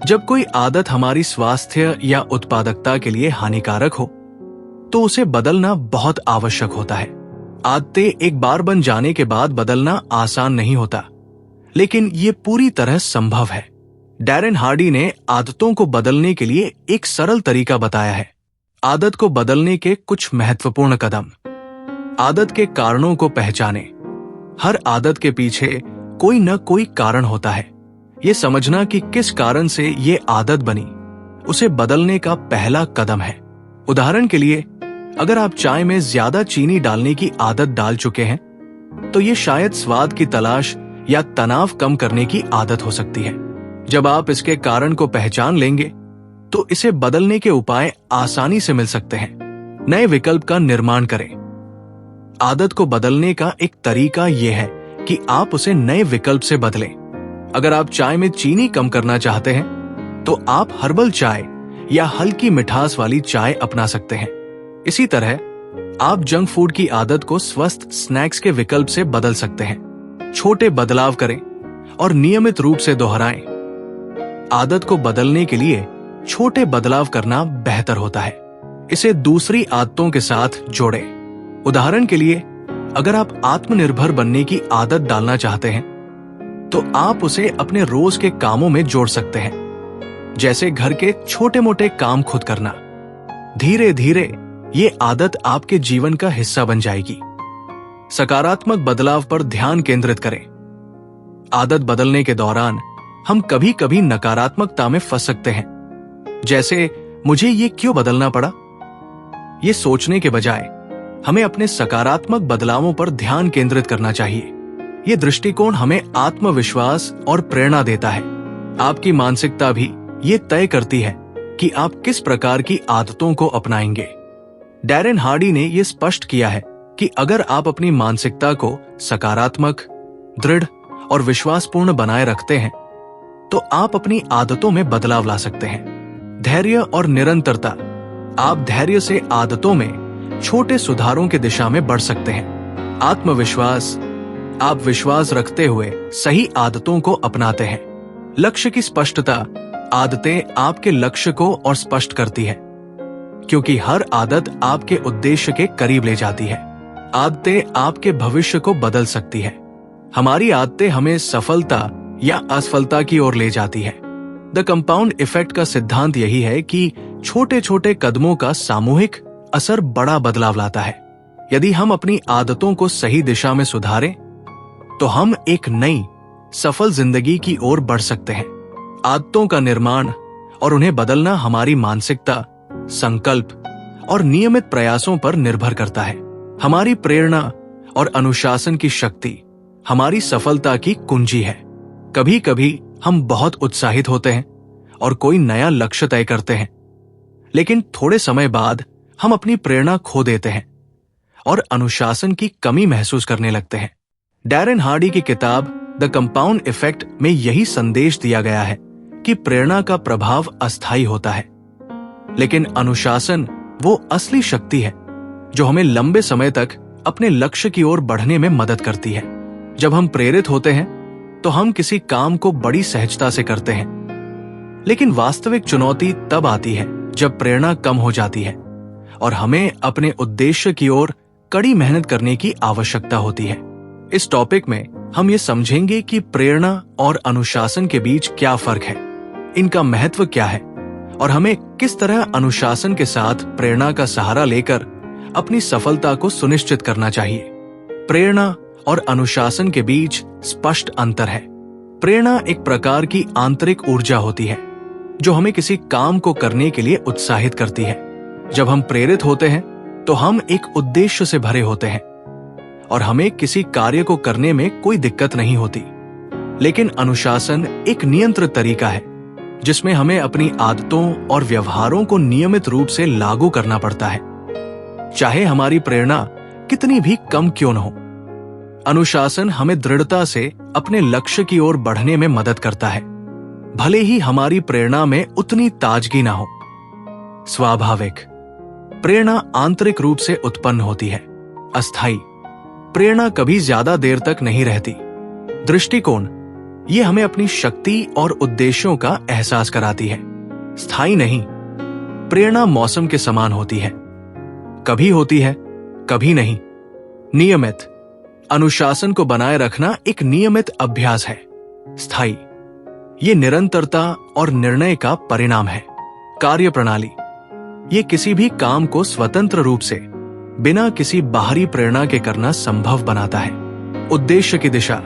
जब कोई आदत हमारी स्वास्थ्य या उत्पादकता के लिए हानिकारक हो तो उसे बदलना बहुत आवश्यक होता है। आदतें एक बार बन जाने के बाद बदलना आसान नहीं होता, लेकिन ये पूरी तरह संभव है। डैरेन हार्डी ने आदतों को बदलने के लिए एक सरल तरीका बताया है। आदत को बदलने के कुछ महत्वपूर्ण कदम। आदत के कारणों को पहचानें। हर आदत के पीछे कोई न कोई कारण होता है। ये समझना कि किस कारण से ये आदत बनी, उसे बदलने का पहला कदम है। उदाहरण के लिए, अगर आप चाय में ज्यादा चीनी डालने की आदत डाल चुके हैं तो ये शायद स्वाद की तलाश या तनाव कम करने की आदत हो सकती है। जब आप इसके कारण को पहचान लेंगे तो इसे बदलने के उपाय आसानी से मिल सकते हैं। नए विकल्प का निर्माण करें। आदत को बदलने का एक तरीका यह है कि आप उसे नए विकल्प से बदलें। अगर आप चाय में चीनी कम करना चाहते हैं तो आप हर्बल चाय या हल्की मिठास वाली चाय अपना सकते हैं। इसी तरह आप जंक फूड की आदत को स्वस्थ स्नैक्स के विकल्प से बदल सकते हैं। छोटे बदलाव करें और नियमित रूप से दोहराएं। आदत को बदलने के लिए छोटे बदलाव करना बेहतर होता है। इसे दूसरी आदतों के साथ जोड़ें। उदाहरण के लिए, अगर आप आत्मनिर्भर बनने की आदत डालना चाहते हैं तो आप उसे अपने रोज के कामों में जोड़ सकते हैं। जैसे घर के छोटे मोटे काम खुद करना। धीरे धीरे ये आदत आपके जीवन का हिस्सा बन जाएगी। सकारात्मक बदलाव पर ध्यान केंद्रित करें। आदत बदलने के दौरान हम कभी कभी नकारात्मकता में फंस सकते हैं, जैसे मुझे ये क्यों बदलना पड़ा। ये सोचने के बजाय हमें अपने सकारात्मक बदलावों पर ध्यान केंद्रित करना चाहिए। ये दृष्टिकोण हमें आत्मविश्वास और प्रेरणा देता है। आपकी मानसिकता भी ये तय करती है कि आप किस प्रकार की आदतों को अपनाएंगे। डैरेन हार्डी ने यह स्पष्ट किया है कि अगर आप अपनी मानसिकता को सकारात्मक, दृढ़ और विश्वासपूर्ण बनाए रखते हैं तो आप अपनी आदतों में बदलाव ला सकते हैं। धैर्य और निरंतरता। आप धैर्य से आदतों में छोटे सुधारों की दिशा में बढ़ सकते हैं। आत्मविश्वास। आप विश्वास रखते हुए सही आदतों को अपनाते हैं। लक्ष्य की स्पष्टता। आदतें आपके लक्ष्य को और स्पष्ट करती है, क्योंकि हर आदत आपके उद्देश्य के करीब ले जाती है। आदतें आपके भविष्य को बदल सकती है। हमारी आदतें हमें सफलता या असफलता की ओर ले जाती है। द कंपाउंड इफेक्ट का सिद्धांत यही है कि छोटे छोटे कदमों का सामूहिक असर बड़ा बदलाव लाता है। यदि हम अपनी आदतों को सही दिशा में सुधारें तो हम एक नई सफल जिंदगी की ओर बढ़ सकते हैं। आदतों का निर्माण और उन्हें बदलना हमारी मानसिकता, संकल्प और नियमित प्रयासों पर निर्भर करता है। हमारी प्रेरणा और अनुशासन की शक्ति हमारी सफलता की कुंजी है। कभी कभी हम बहुत उत्साहित होते हैं और कोई नया लक्ष्य तय करते हैं, लेकिन थोड़े समय बाद हम अपनी प्रेरणा खो देते हैं और अनुशासन की कमी महसूस करने लगते हैं। डैरेन हार्डी की किताब द कंपाउंड इफेक्ट में यही संदेश दिया गया है कि प्रेरणा का प्रभाव अस्थायी होता है, लेकिन अनुशासन वो असली शक्ति है जो हमें लंबे समय तक अपने लक्ष्य की ओर बढ़ने में मदद करती है। जब हम प्रेरित होते हैं तो हम किसी काम को बड़ी सहजता से करते हैं, लेकिन वास्तविक चुनौती तब आती है जब प्रेरणा कम हो जाती है और हमें अपने उद्देश्य की ओर कड़ी मेहनत करने की आवश्यकता होती है। इस टॉपिक में हम ये समझेंगे कि प्रेरणा और अनुशासन के बीच क्या फर्क है, इनका महत्व क्या है और हमें किस तरह अनुशासन के साथ प्रेरणा का सहारा लेकर अपनी सफलता को सुनिश्चित करना चाहिए। प्रेरणा और अनुशासन के बीच स्पष्ट अंतर है। प्रेरणा एक प्रकार की आंतरिक ऊर्जा होती है जो हमें किसी काम को करने के लिए उत्साहित करती है। जब हम प्रेरित होते हैं तो हम एक उद्देश्य से भरे होते हैं और हमें किसी कार्य को करने में कोई दिक्कत नहीं होती। लेकिन अनुशासन एक नियंत्रित तरीका है जिसमें हमें अपनी आदतों और व्यवहारों को नियमित रूप से लागू करना पड़ता है, चाहे हमारी प्रेरणा कितनी भी कम क्यों न हो। अनुशासन हमें दृढ़ता से अपने लक्ष्य की ओर बढ़ने में मदद करता है, भले ही हमारी प्रेरणा में उतनी ताजगी ना हो। स्वाभाविक। प्रेरणा आंतरिक रूप से उत्पन्न होती है। अस्थायी। प्रेरणा कभी ज्यादा देर तक नहीं रहती। दृष्टिकोण। ये हमें अपनी शक्ति और उद्देश्यों का एहसास कराती है। स्थायी नहीं। प्रेरणा मौसम के समान होती है, कभी होती है, कभी नहीं। नियमित। अनुशासन को बनाए रखना एक नियमित अभ्यास है। स्थायी। ये निरंतरता और निर्णय का परिणाम है। कार्य प्रणाली। ये किसी भी काम को स्वतंत्र रूप से बिना किसी बाहरी प्रेरणा के करना संभव बनाता है। उद्देश्य की दिशा।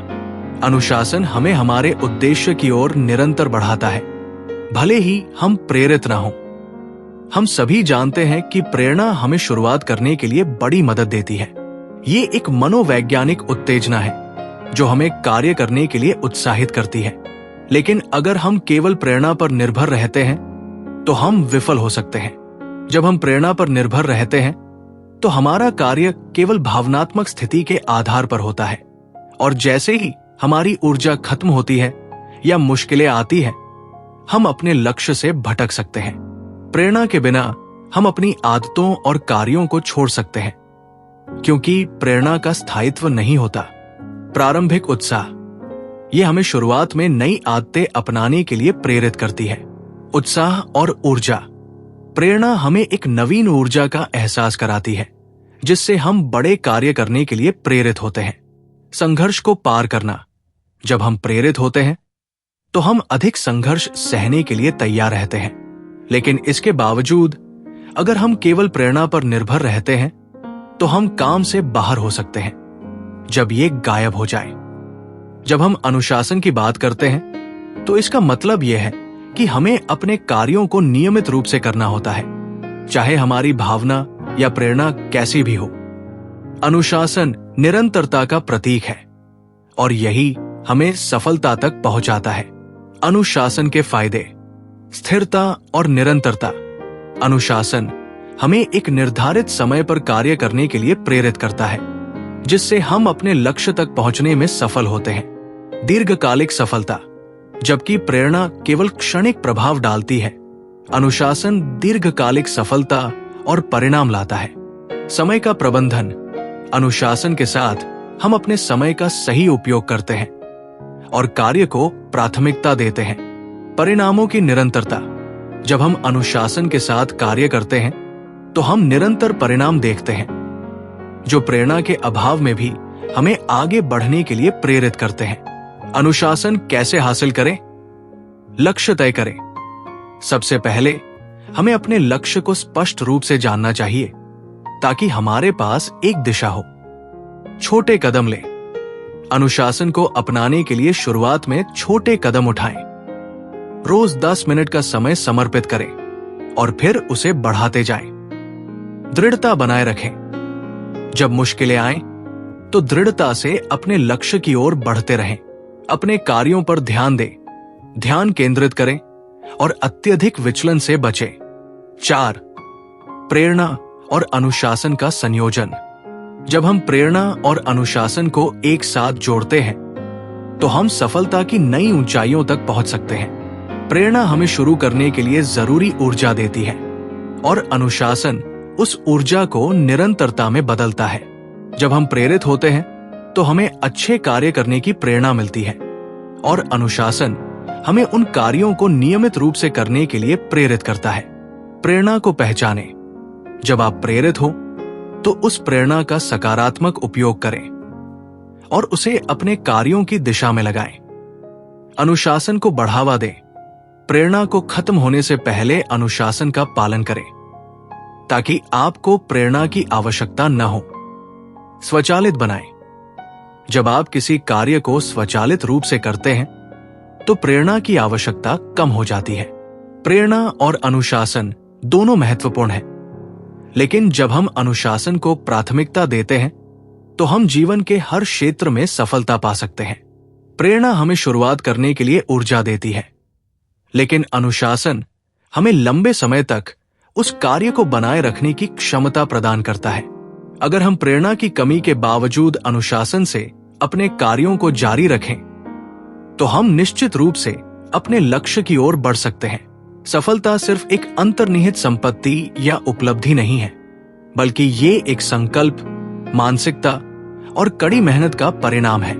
अनुशासन हमें हमारे उद्देश्य की ओर निरंतर बढ़ाता है, भले ही हम प्रेरित ना हों। हम सभी जानते हैं कि प्रेरणा हमें शुरुआत करने के लिए बड़ी मदद देती है। ये एक मनोवैज्ञानिक उत्तेजना है जो हमें कार्य करने के लिए उत्साहित करती है। लेकिन अगर हम केवल प्रेरणा पर निर्भर रहते हैं तो हम विफल हो सकते हैं। जब हम प्रेरणा पर निर्भर रहते हैं तो हमारा कार्य केवल भावनात्मक स्थिति के आधार पर होता है, और जैसे ही हमारी ऊर्जा खत्म होती है या मुश्किलें आती हैं, हम अपने लक्ष्य से भटक सकते हैं। प्रेरणा के बिना हम अपनी आदतों और कार्यों को छोड़ सकते हैं, क्योंकि प्रेरणा का स्थायित्व नहीं होता। प्रारंभिक उत्साह। यह हमें शुरुआत में नई आदतें अपनाने के लिए प्रेरित करती है। उत्साह और ऊर्जा। प्रेरणा हमें एक नवीन ऊर्जा का एहसास कराती है जिससे हम बड़े कार्य करने के लिए प्रेरित होते हैं। संघर्ष को पार करना। जब हम प्रेरित होते हैं तो हम अधिक संघर्ष सहने के लिए तैयार रहते हैं। लेकिन इसके बावजूद अगर हम केवल प्रेरणा पर निर्भर रहते हैं तो हम काम से बाहर हो सकते हैं जब ये गायब हो जाए। जब हम अनुशासन की बात करते हैं तो इसका मतलब यह है कि हमें अपने कार्यों को नियमित रूप से करना होता है, चाहे हमारी भावना या प्रेरणा कैसी भी हो। अनुशासन निरंतरता का प्रतीक है और यही हमें सफलता तक पहुंचाता है। अनुशासन के फायदे: स्थिरता और निरंतरता। अनुशासन हमें एक निर्धारित समय पर कार्य करने के लिए प्रेरित करता है, जिससे हम अपने लक्ष्य तक पहुंचने में सफल होते हैं। दीर्घकालिक सफलता: जबकि प्रेरणा केवल क्षणिक प्रभाव डालती है, अनुशासन दीर्घकालिक सफलता और परिणाम लाता है। समय का प्रबंधन: अनुशासन के साथ हम अपने समय का सही उपयोग करते हैं और कार्य को प्राथमिकता देते हैं। परिणामों की निरंतरता: जब हम अनुशासन के साथ कार्य करते हैं तो हम निरंतर परिणाम देखते हैं, जो प्रेरणा के अभाव में भी हमें आगे बढ़ने के लिए प्रेरित करते हैं। अनुशासन कैसे हासिल करें? लक्ष्य तय करें। सबसे पहले हमें अपने लक्ष्य को स्पष्ट रूप से जानना चाहिए ताकि हमारे पास एक दिशा हो। छोटे कदम लें। अनुशासन को अपनाने के लिए शुरुआत में छोटे कदम उठाएं। रोज 10 मिनट का समय समर्पित करें और फिर उसे बढ़ाते जाएं। दृढ़ता बनाए रखें। जब मुश्किलें आएं, तो दृढ़ता से अपने लक्ष्य की ओर बढ़ते रहें। अपने कार्यों पर ध्यान दें, ध्यान केंद्रित करें और अत्यधिक विचलन से बचें। 4. प्रेरणा और अनुशासन का संयोजन। जब हम प्रेरणा और अनुशासन को एक साथ जोड़ते हैं तो हम सफलता की नई ऊंचाइयों तक पहुंच सकते हैं। प्रेरणा हमें शुरू करने के लिए जरूरी ऊर्जा देती है और अनुशासन उस ऊर्जा को निरंतरता में बदलता है। जब हम प्रेरित होते हैं तो हमें अच्छे कार्य करने की प्रेरणा मिलती है और अनुशासन हमें उन कार्यों को नियमित रूप से करने के लिए प्रेरित करता है। प्रेरणा को पहचानें। जब आप प्रेरित हो तो उस प्रेरणा का सकारात्मक उपयोग करें और उसे अपने कार्यों की दिशा में लगाएं। अनुशासन को बढ़ावा दें। प्रेरणा को खत्म होने से पहले अनुशासन का पालन करें ताकि आपको प्रेरणा की आवश्यकता न हो। स्वचालित बनाएं। जब आप किसी कार्य को स्वचालित रूप से करते हैं तो प्रेरणा की आवश्यकता कम हो जाती है। प्रेरणा और अनुशासन दोनों महत्वपूर्ण हैं, लेकिन जब हम अनुशासन को प्राथमिकता देते हैं तो हम जीवन के हर क्षेत्र में सफलता पा सकते हैं। प्रेरणा हमें शुरुआत करने के लिए ऊर्जा देती है, लेकिन अनुशासन हमें लंबे समय तक उस कार्य को बनाए रखने की क्षमता प्रदान करता है। अगर हम प्रेरणा की कमी के बावजूद अनुशासन से अपने कार्यों को जारी रखें तो हम निश्चित रूप से अपने लक्ष्य की ओर बढ़ सकते हैं। सफलता सिर्फ एक अंतर्निहित संपत्ति या उपलब्धि नहीं है, बल्कि ये एक संकल्प, मानसिकता और कड़ी मेहनत का परिणाम है।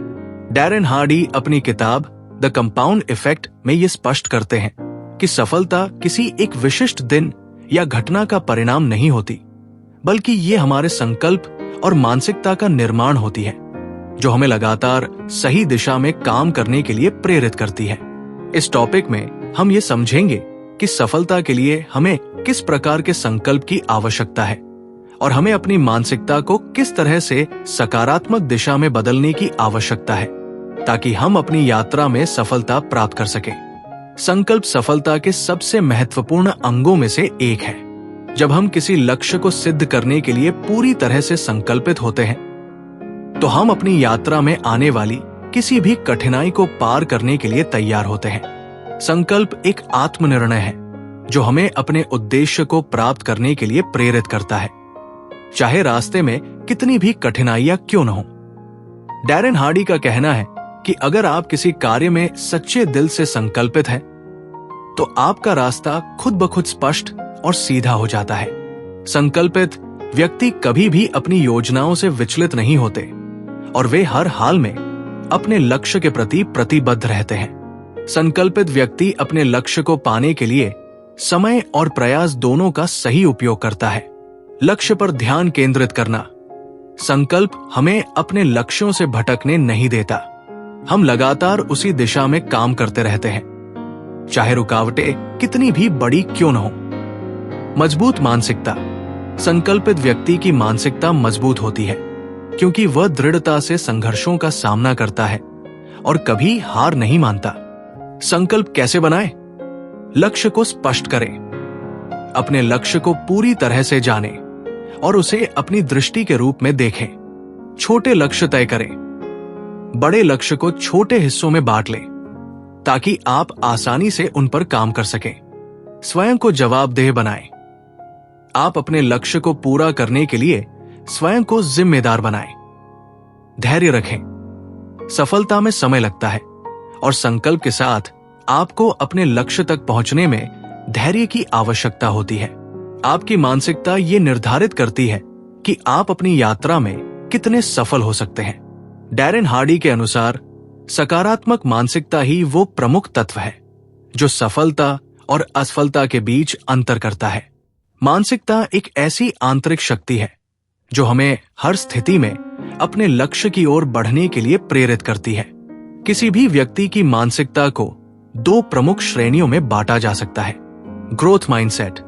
डैरेन हार्डी अपनी किताब द कंपाउंड इफेक्ट में ये स्पष्ट करते हैं कि सफलता किसी एक विशिष्ट दिन या घटना का परिणाम नहीं होती, बल्कि ये हमारे संकल्प और मानसिकता का निर्माण होती है, जो हमें लगातार सही दिशा में काम करने के लिए प्रेरित करती है। इस टॉपिक में हम ये समझेंगे कि सफलता के लिए हमें किस प्रकार के संकल्प की आवश्यकता है और हमें अपनी मानसिकता को किस तरह से सकारात्मक दिशा में बदलने की आवश्यकता है ताकि हम अपनी यात्रा में सफलता प्राप्त कर सकें। संकल्प सफलता के सबसे महत्वपूर्ण अंगों में से एक है। जब हम किसी लक्ष्य को सिद्ध करने के लिए पूरी तरह से संकल्पित होते हैं तो हम अपनी यात्रा में आने वाली किसी भी कठिनाई को पार करने के लिए तैयार होते हैं। संकल्प एक आत्मनिर्णय है जो हमें अपने उद्देश्य को प्राप्त करने के लिए प्रेरित करता है, चाहे रास्ते में कितनी भी कठिनाइयां क्यों न हो। डैरेन हार्डी का कहना है कि अगर आप किसी कार्य में सच्चे दिल से संकल्पित हैं, तो आपका रास्ता खुद ब खुद स्पष्ट और सीधा हो जाता है। संकल्पित व्यक्ति कभी भी अपनी योजनाओं से विचलित नहीं होते और वे हर हाल में अपने लक्ष्य के प्रति प्रतिबद्ध रहते हैं। संकल्पित व्यक्ति अपने लक्ष्य को पाने के लिए समय और प्रयास दोनों का सही उपयोग करता है। लक्ष्य पर ध्यान केंद्रित करना। संकल्प हमें अपने लक्ष्यों से भटकने नहीं देता, हम लगातार उसी दिशा में काम करते रहते हैं, चाहे रुकावटें कितनी भी बड़ी क्यों न हो। मजबूत मानसिकता। संकल्पित व्यक्ति की मानसिकता मजबूत होती है क्योंकि वह दृढ़ता से संघर्षों का सामना करता है और कभी हार नहीं मानता। संकल्प कैसे बनाएं? लक्ष्य को स्पष्ट करें। अपने लक्ष्य को पूरी तरह से जानें और उसे अपनी दृष्टि के रूप में देखें। छोटे लक्ष्य तय करें। बड़े लक्ष्य को छोटे हिस्सों में बांट लें ताकि आप आसानी से उन पर काम कर सकें। स्वयं को जवाबदेह बनाएं। आप अपने लक्ष्य को पूरा करने के लिए स्वयं को जिम्मेदार बनाएं। धैर्य रखें। सफलता में समय लगता है और संकल्प के साथ आपको अपने लक्ष्य तक पहुंचने में धैर्य की आवश्यकता होती है। आपकी मानसिकता ये निर्धारित करती है कि आप अपनी यात्रा में कितने सफल हो सकते हैं। डैरेन हार्डी के अनुसार सकारात्मक मानसिकता ही वो प्रमुख तत्व है जो सफलता और असफलता के बीच अंतर करता है। मानसिकता एक ऐसी आंतरिक शक्ति है जो हमें हर स्थिति में अपने लक्ष्य की ओर बढ़ने के लिए प्रेरित करती है। किसी भी व्यक्ति की मानसिकता को दो प्रमुख श्रेणियों में बांटा जा सकता है। Growth mindset.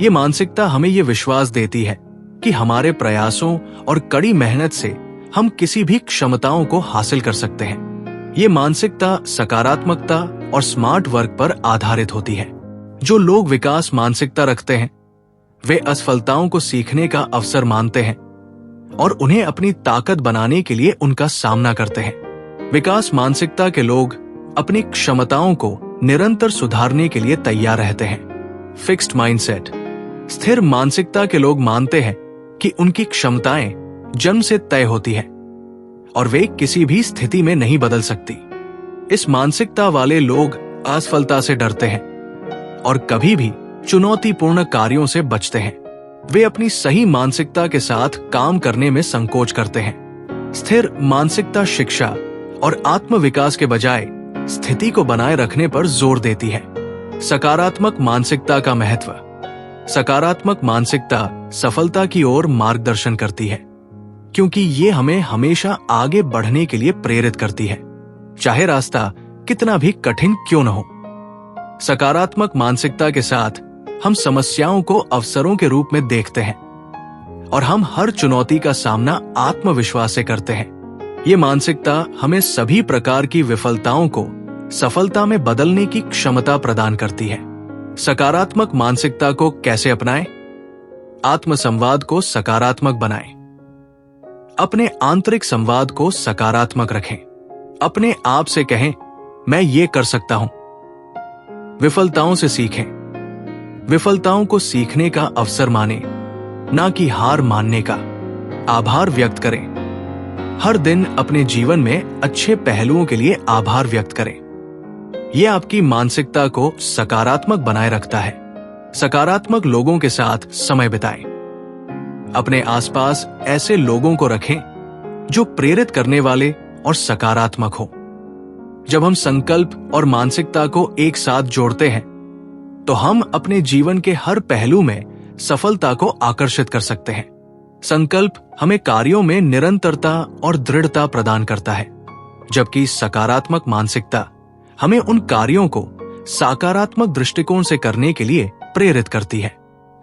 ये मानसिकता हमें ये विश्वास देती है कि हमारे प्रयासों और कड़ी मेहनत से हम किसी भी क्षमताओं को हासिल कर सकते हैं। ये मानसिकता सकारात्मकता और स्मार्ट वर्क पर आधारित होती है। जो लोग विकास मानसिकता रखते हैं वे असफलताओं को सीखने का अवसर मानते हैं और उन्हें अपनी ताकत बनाने के लिए उनका सामना करते हैं। विकास मानसिकता के लोग अपनी क्षमताओं को निरंतर सुधारने के लिए तैयार रहते हैं। Fixed mindset. स्थिर मानसिकता के लोग मानते हैं कि उनकी क्षमताएं जन्म से तय होती हैं और वे किसी भी स्थिति में नहीं बदल सकती। इस मानसिकता वाले लोग असफलता से डरते हैं और कभी भी चुनौतीपूर्ण कार्यों से बचते हैं। वे अपनी सही मानसिकता के साथ काम करने में संकोच करते हैं। स्थिर मानसिकता शिक्षा और आत्मविकास के बजाय स्थिति को बनाए रखने पर जोर देती है। सकारात्मक मानसिकता का महत्व। सकारात्मक मानसिकता सफलता की ओर मार्गदर्शन करती है क्योंकि ये हमें हमेशा आगे बढ़ने के लिए प्रेरित करती है, चाहे रास्ता कितना भी कठिन क्यों न हो। सकारात्मक मानसिकता के साथ हम समस्याओं को अवसरों के रूप में देखते हैं और हम हर चुनौती का सामना आत्मविश्वास से करते हैं। ये मानसिकता हमें सभी प्रकार की विफलताओं को सफलता में बदलने की क्षमता प्रदान करती है। सकारात्मक मानसिकता को कैसे अपनाएं? आत्मसंवाद को सकारात्मक बनाएं। अपने आंतरिक संवाद को सकारात्मक रखें। अपने आप से कहें, मैं ये कर सकता हूं। विफलताओं से सीखें। विफलताओं को सीखने का अवसर माने, ना कि हार मानने का। आभार व्यक्त करें। हर दिन अपने जीवन में अच्छे पहलुओं के लिए आभार व्यक्त करें। यह आपकी मानसिकता को सकारात्मक बनाए रखता है। सकारात्मक लोगों के साथ समय बिताएं। अपने आसपास ऐसे लोगों को रखें जो प्रेरित करने वाले और सकारात्मक हो। जब हम संकल्प और मानसिकता को एक साथ जोड़ते हैं तो हम अपने जीवन के हर पहलू में सफलता को आकर्षित कर सकते हैं। संकल्प हमें कार्यों में निरंतरता और दृढ़ता प्रदान करता है, जबकि सकारात्मक मानसिकता हमें उन कार्यों को सकारात्मक दृष्टिकोण से करने के लिए प्रेरित करती है।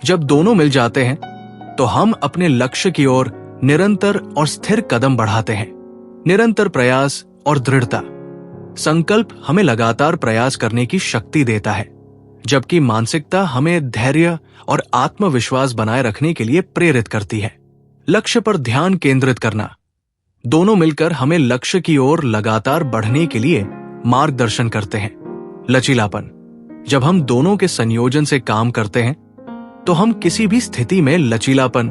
जब दोनों मिल जाते हैं तो हम अपने लक्ष्य की ओर निरंतर और स्थिर कदम बढ़ाते हैं। निरंतर प्रयास और दृढ़ता। संकल्प हमें लगातार प्रयास करने की शक्ति देता है, जबकि मानसिकता हमें धैर्य और आत्मविश्वास बनाए रखने के लिए प्रेरित करती है। लक्ष्य पर ध्यान केंद्रित करना। दोनों मिलकर हमें लक्ष्य की ओर लगातार बढ़ने के लिए मार्गदर्शन करते हैं। लचीलापन। जब हम दोनों के संयोजन से काम करते हैं तो हम किसी भी स्थिति में लचीलापन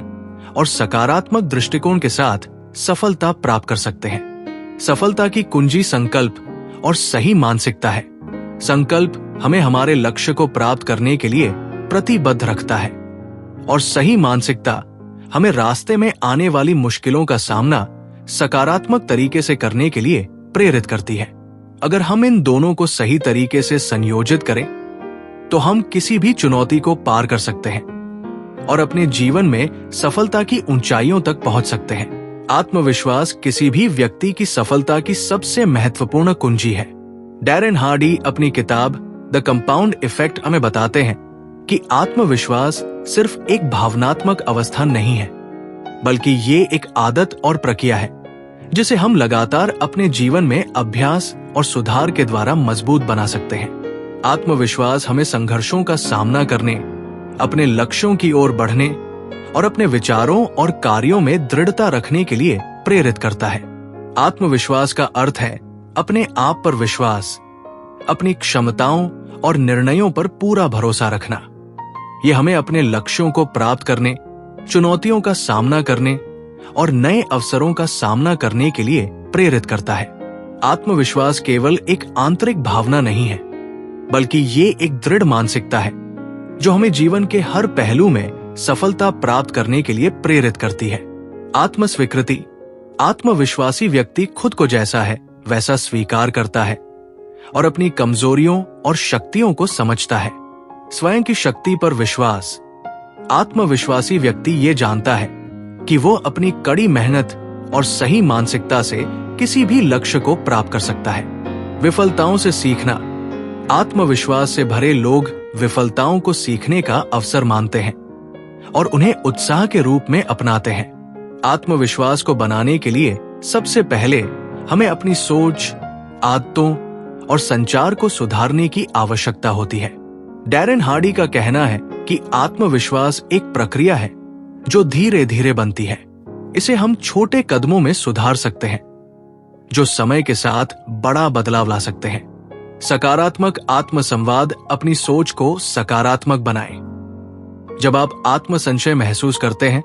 और सकारात्मक दृष्टिकोण के साथ सफलता प्राप्त कर सकते हैं। सफलता की कुंजी संकल्प और सही मानसिकता है। संकल्प हमें हमारे लक्ष्य को प्राप्त करने के लिए प्रतिबद्ध रखता है और सही मानसिकता हमें रास्ते में आने वाली मुश्किलों का सामना सकारात्मक तरीके से करने के लिए प्रेरित करती है। अगर हम इन दोनों को सही तरीके से संयोजित करें तो हम किसी भी चुनौती को पार कर सकते हैं और अपने जीवन में सफलता की ऊंचाइयों तक पहुंच सकते हैं। आत्मविश्वास किसी भी व्यक्ति की सफलता की सबसे महत्वपूर्ण कुंजी है। डैरेन हार्डी अपनी किताब द कंपाउंड इफेक्ट हमें बताते हैं कि आत्मविश्वास सिर्फ एक भावनात्मक अवस्था नहीं है, बल्कि ये एक आदत और प्रक्रिया है जिसे हम लगातार अपने जीवन में अभ्यास और सुधार के द्वारा मजबूत बना सकते हैं। आत्मविश्वास हमें संघर्षों का सामना करने, अपने लक्ष्यों की ओर बढ़ने और अपने विचारों और कार्यों में दृढ़ता रखने के लिए प्रेरित करता है। आत्मविश्वास का अर्थ है अपने आप पर विश्वास, अपनी क्षमताओं और निर्णयों पर पूरा भरोसा रखना। यह हमें अपने लक्ष्यों को प्राप्त करने, चुनौतियों का सामना करने और नए अवसरों का सामना करने के लिए प्रेरित करता है। आत्मविश्वास केवल एक आंतरिक भावना नहीं है, बल्कि ये एक दृढ़ मानसिकता है जो हमें जीवन के हर पहलू में सफलता प्राप्त करने के लिए प्रेरित करती है। आत्मस्वीकृति, आत्मविश्वासी व्यक्ति खुद को जैसा है वैसा स्वीकार करता है और अपनी कमजोरियों और शक्तियों को समझता है। स्वयं की शक्ति पर विश्वास, आत्मविश्वासी व्यक्ति ये जानता है कि वो अपनी कड़ी मेहनत और सही मानसिकता से किसी भी लक्ष्य को प्राप्त कर सकता है। विफलताओं से सीखना, आत्मविश्वास से भरे लोग विफलताओं को सीखने का अवसर मानते हैं और उन्हें उत्साह के रूप में अपनाते हैं। आत्मविश्वास को बनाने के लिए सबसे पहले हमें अपनी सोच, आदतों और संचार को सुधारने की आवश्यकता होती है। डैरेन हार्डी का कहना है कि आत्मविश्वास एक प्रक्रिया है जो धीरे धीरे बनती है। इसे हम छोटे कदमों में सुधार सकते हैं जो समय के साथ बड़ा बदलाव ला सकते हैं। सकारात्मक आत्मसंवाद अपनी सोच को सकारात्मक बनाएं। जब आप आत्मसंशय महसूस करते हैं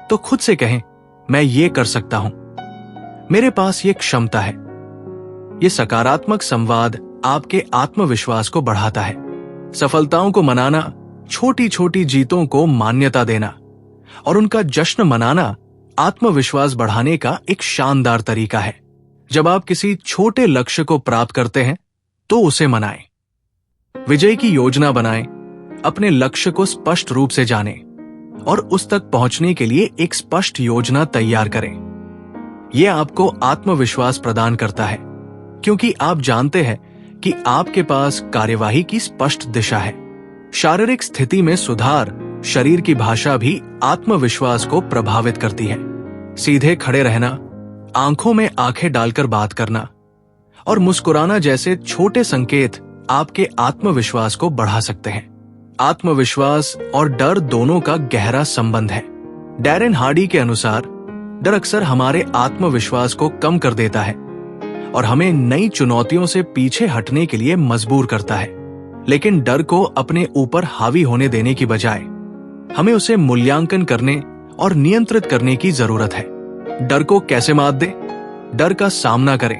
तो खुद से कहें, मैं ये कर सकता हूं, मेरे पास ये क्षमता है। ये सकारात्मक संवाद आपके आत्मविश्वास को बढ़ाता है। सफलताओं को मनाना, छोटी छोटी जीतों को मान्यता देना और उनका जश्न मनाना आत्मविश्वास बढ़ाने का एक शानदार तरीका है। जब आप किसी छोटे लक्ष्य को प्राप्त करते हैं तो उसे मनाएं। विजय की योजना बनाएं, अपने लक्ष्य को स्पष्ट रूप से जानें और उस तक पहुंचने के लिए एक स्पष्ट योजना तैयार करें। यह आपको आत्मविश्वास प्रदान करता है क्योंकि आप जानते हैं कि आपके पास कार्यवाही की स्पष्ट दिशा है। शारीरिक स्थिति में सुधार, शरीर की भाषा भी आत्मविश्वास को प्रभावित करती है। सीधे खड़े रहना, आंखों में आंखें डालकर बात करना और मुस्कुराना जैसे छोटे संकेत आपके आत्मविश्वास को बढ़ा सकते हैं। आत्मविश्वास और डर दोनों का गहरा संबंध है। डैरेन हार्डी के अनुसार डर अक्सर हमारे आत्मविश्वास को कम कर देता है और हमें नई चुनौतियों से पीछे हटने के लिए मजबूर करता है। लेकिन डर को अपने ऊपर हावी होने देने की बजाय हमें उसे मूल्यांकन करने और नियंत्रित करने की जरूरत है। डर को कैसे मात दें? डर का सामना करें।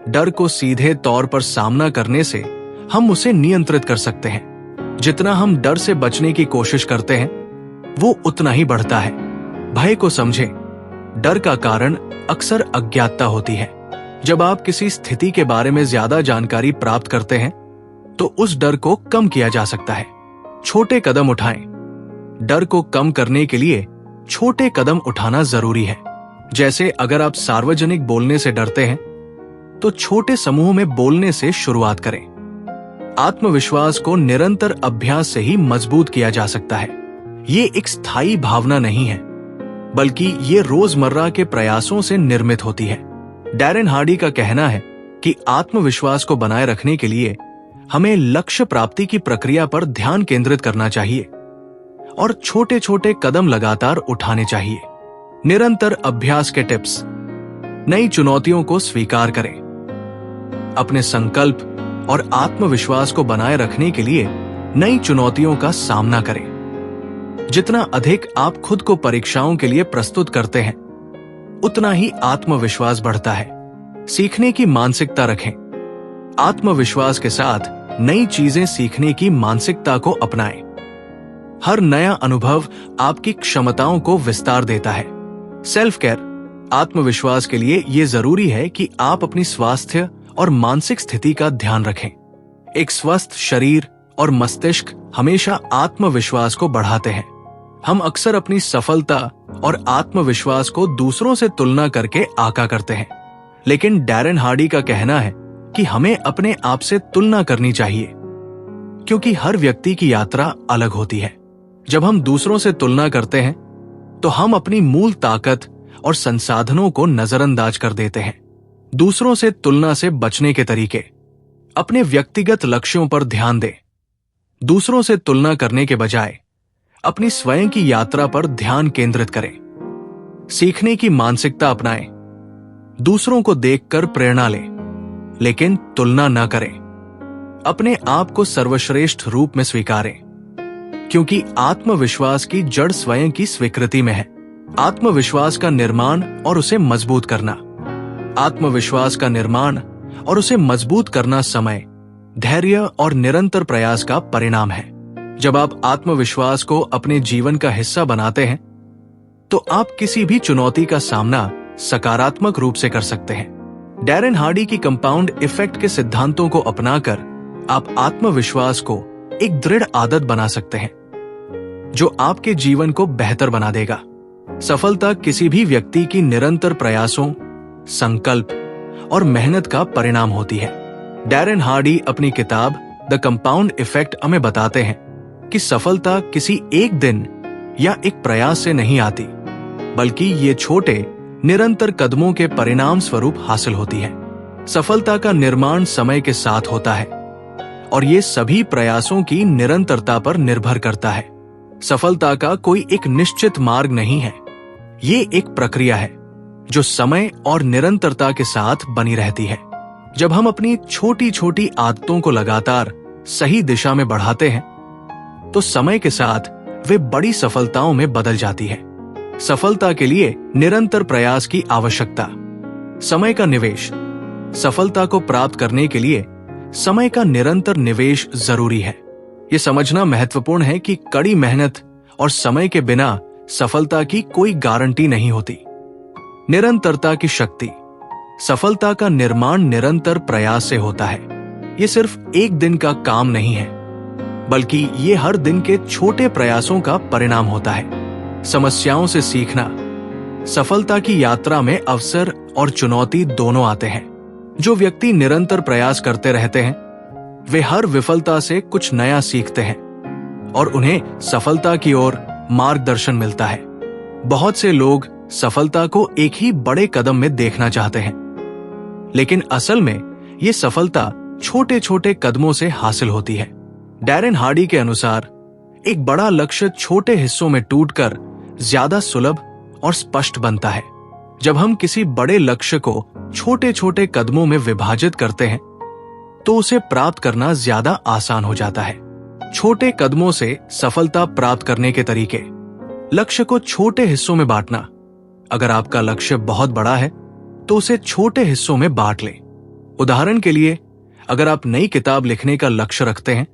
डर को सीधे तौर पर सामना करने से हम उसे नियंत्रित कर सकते हैं। जितना हम डर से बचने की कोशिश करते हैं वो उतना ही बढ़ता है। भय को समझें। डर का कारण अक्सर अज्ञातता होती है। जब आप किसी स्थिति के बारे में ज्यादा जानकारी प्राप्त करते हैं तो उस डर को कम किया जा सकता है। छोटे कदम उठाएं। डर को कम करने के लिए छोटे कदम उठाना जरूरी है। जैसे अगर आप सार्वजनिक बोलने से डरते हैं तो छोटे समूह में बोलने से शुरुआत करें। आत्मविश्वास को निरंतर अभ्यास से ही मजबूत किया जा सकता है। ये एक स्थायी भावना नहीं है, बल्कि ये रोजमर्रा के प्रयासों से निर्मित होती है। डैरेन हार्डी का कहना है कि आत्मविश्वास को बनाए रखने के लिए हमें लक्ष्य प्राप्ति की प्रक्रिया पर ध्यान केंद्रित करना चाहिए और छोटे छोटे कदम लगातार उठाने चाहिए। निरंतर अभ्यास के टिप्स। नई चुनौतियों को स्वीकार करें। अपने संकल्प और आत्मविश्वास को बनाए रखने के लिए नई चुनौतियों का सामना करें। जितना अधिक आप खुद को परीक्षाओं के लिए प्रस्तुत करते हैं उतना ही आत्मविश्वास बढ़ता है। सीखने की मानसिकता रखें। आत्मविश्वास के साथ नई चीजें सीखने की मानसिकता को अपनाएं। हर नया अनुभव आपकी क्षमताओं को विस्तार देता है। Self care. आत्मविश्वास के लिए यह जरूरी है कि आप अपनी स्वास्थ्य और मानसिक स्थिति का ध्यान रखें। एक स्वस्थ शरीर और मस्तिष्क हमेशा आत्मविश्वास को बढ़ाते हैं। हम अक्सर अपनी सफलता और आत्मविश्वास को दूसरों से तुलना करके आका करते हैं। लेकिन डैरेन हार्डी का कहना है कि हमें अपने आप से तुलना करनी चाहिए, क्योंकि हर व्यक्ति की यात्रा अलग होती है। जब हम दूसरों से तुलना करते हैं तो हम अपनी मूल ताकत और संसाधनों को नजरअंदाज कर देते हैं। दूसरों से तुलना से बचने के तरीके: अपने व्यक्तिगत लक्ष्यों पर ध्यान दें। दूसरों से तुलना करने के बजाय अपनी स्वयं की यात्रा पर ध्यान केंद्रित करें। सीखने की मानसिकता अपनाएं। दूसरों को देखकर प्रेरणा लें, लेकिन तुलना न करें। अपने आप को सर्वश्रेष्ठ रूप में स्वीकारें, क्योंकि आत्मविश्वास की जड़ स्वयं की स्वीकृति में है। आत्मविश्वास का निर्माण और उसे मजबूत करना। आत्मविश्वास का निर्माण और उसे मजबूत करना समय, धैर्य और निरंतर प्रयास का परिणाम है। जब आप आत्मविश्वास को अपने जीवन का हिस्सा बनाते हैं तो आप किसी भी चुनौती का सामना सकारात्मक रूप से कर सकते हैं। डैरेन हार्डी की कंपाउंड इफेक्ट के सिद्धांतों को अपनाकर आप आत्मविश्वास को एक दृढ़ आदत बना सकते हैं, जो आपके जीवन को बेहतर बना देगा। सफलता किसी भी व्यक्ति की निरंतर प्रयासों, संकल्प और मेहनत का परिणाम होती है। डैरेन हार्डी अपनी किताब द कंपाउंड इफेक्ट हमें बताते हैं कि सफलता किसी एक दिन या एक प्रयास से नहीं आती, बल्कि ये छोटे निरंतर कदमों के परिणाम स्वरूप हासिल होती है। सफलता का निर्माण समय के साथ होता है और ये सभी प्रयासों की निरंतरता पर निर्भर करता है। सफलता का कोई एक निश्चित मार्ग नहीं है, ये एक प्रक्रिया है जो समय और निरंतरता के साथ बनी रहती है। जब हम अपनी छोटी छोटी आदतों को लगातार सही दिशा में बढ़ाते हैं तो समय के साथ वे बड़ी सफलताओं में बदल जाती है। सफलता के लिए निरंतर प्रयास की आवश्यकता। समय का निवेश। सफलता को प्राप्त करने के लिए समय का निरंतर निवेश जरूरी है। यह समझना महत्वपूर्ण है कि कड़ी मेहनत और समय के बिना सफलता की कोई गारंटी नहीं होती। निरंतरता की शक्ति। सफलता का निर्माण निरंतर प्रयास से होता है। यह सिर्फ एक दिन का काम नहीं है, बल्कि ये हर दिन के छोटे प्रयासों का परिणाम होता है। समस्याओं से सीखना। सफलता की यात्रा में अवसर और चुनौती दोनों आते हैं। जो व्यक्ति निरंतर प्रयास करते रहते हैं वे हर विफलता से कुछ नया सीखते हैं और उन्हें सफलता की ओर मार्गदर्शन मिलता है। बहुत से लोग सफलता को एक ही बड़े कदम में देखना चाहते हैं, लेकिन असल में ये सफलता छोटे छोटे कदमों से हासिल होती है। डैरेन हार्डी के अनुसार एक बड़ा लक्ष्य छोटे हिस्सों में टूटकर ज्यादा सुलभ और स्पष्ट बनता है। जब हम किसी बड़े लक्ष्य को छोटे छोटे कदमों में विभाजित करते हैं तो उसे प्राप्त करना ज्यादा आसान हो जाता है। छोटे कदमों से सफलता प्राप्त करने के तरीके। लक्ष्य को छोटे हिस्सों में बांटना। अगर आपका लक्ष्य बहुत बड़ा है तो उसे छोटे हिस्सों में बांट लें। उदाहरण के लिए, अगर आप नई किताब लिखने का लक्ष्य रखते हैं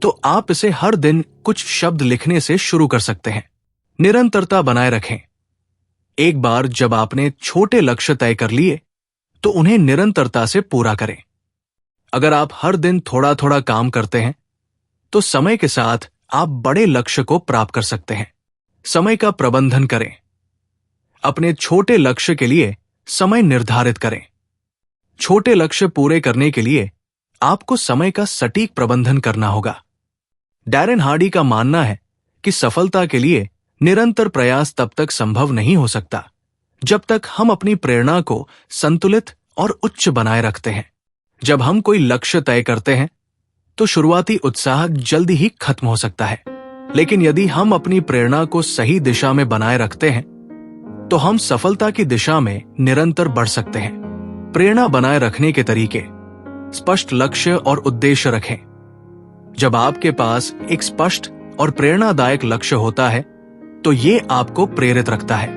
तो आप इसे हर दिन कुछ शब्द लिखने से शुरू कर सकते हैं। निरंतरता बनाए रखें। एक बार जब आपने छोटे लक्ष्य तय कर लिए तो उन्हें निरंतरता से पूरा करें। अगर आप हर दिन थोड़ा थोड़ा काम करते हैं तो समय के साथ आप बड़े लक्ष्य को प्राप्त कर सकते हैं। समय का प्रबंधन करें। अपने छोटे लक्ष्य के लिए समय निर्धारित करें। छोटे लक्ष्य पूरे करने के लिए आपको समय का सटीक प्रबंधन करना होगा। डैरेन हार्डी का मानना है कि सफलता के लिए निरंतर प्रयास तब तक संभव नहीं हो सकता जब तक हम अपनी प्रेरणा को संतुलित और उच्च बनाए रखते हैं। जब हम कोई लक्ष्य तय करते हैं तो शुरुआती उत्साह जल्दी ही खत्म हो सकता है, लेकिन यदि हम अपनी प्रेरणा को सही दिशा में बनाए रखते हैं तो हम सफलता की दिशा में निरंतर बढ़ सकते हैं। प्रेरणा बनाए रखने के तरीके। स्पष्ट लक्ष्य और उद्देश्य रखें। जब आपके पास एक स्पष्ट और प्रेरणादायक लक्ष्य होता है तो ये आपको प्रेरित रखता है।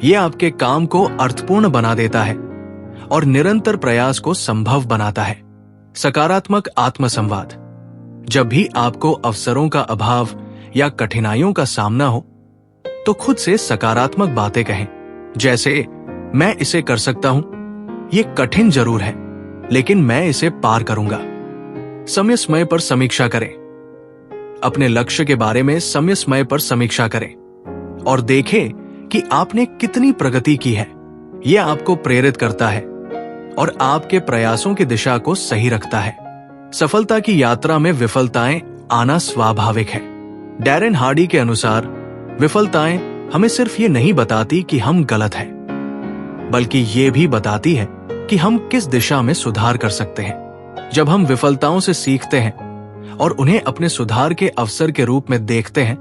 ये आपके काम को अर्थपूर्ण बना देता है और निरंतर प्रयास को संभव बनाता है। सकारात्मक आत्मसंवाद। जब भी आपको अवसरों का अभाव या कठिनाइयों का सामना हो तो खुद से सकारात्मक बातें कहें, जैसे मैं इसे कर सकता हूं, ये कठिन जरूर है लेकिन मैं इसे पार करूंगा। समय समय पर समीक्षा करें। अपने लक्ष्य के बारे में समय समय पर समीक्षा करें और देखें कि आपने कितनी प्रगति की है। यह आपको प्रेरित करता है और आपके प्रयासों की दिशा को सही रखता है। सफलता की यात्रा में विफलताएं आना स्वाभाविक है। डैरेन हार्डी के अनुसार विफलताएं हमें सिर्फ ये नहीं बताती कि हम गलत हैं, बल्कि ये भी बताती है कि हम किस दिशा में सुधार कर सकते हैं। जब हम विफलताओं से सीखते हैं और उन्हें अपने सुधार के अवसर के रूप में देखते हैं,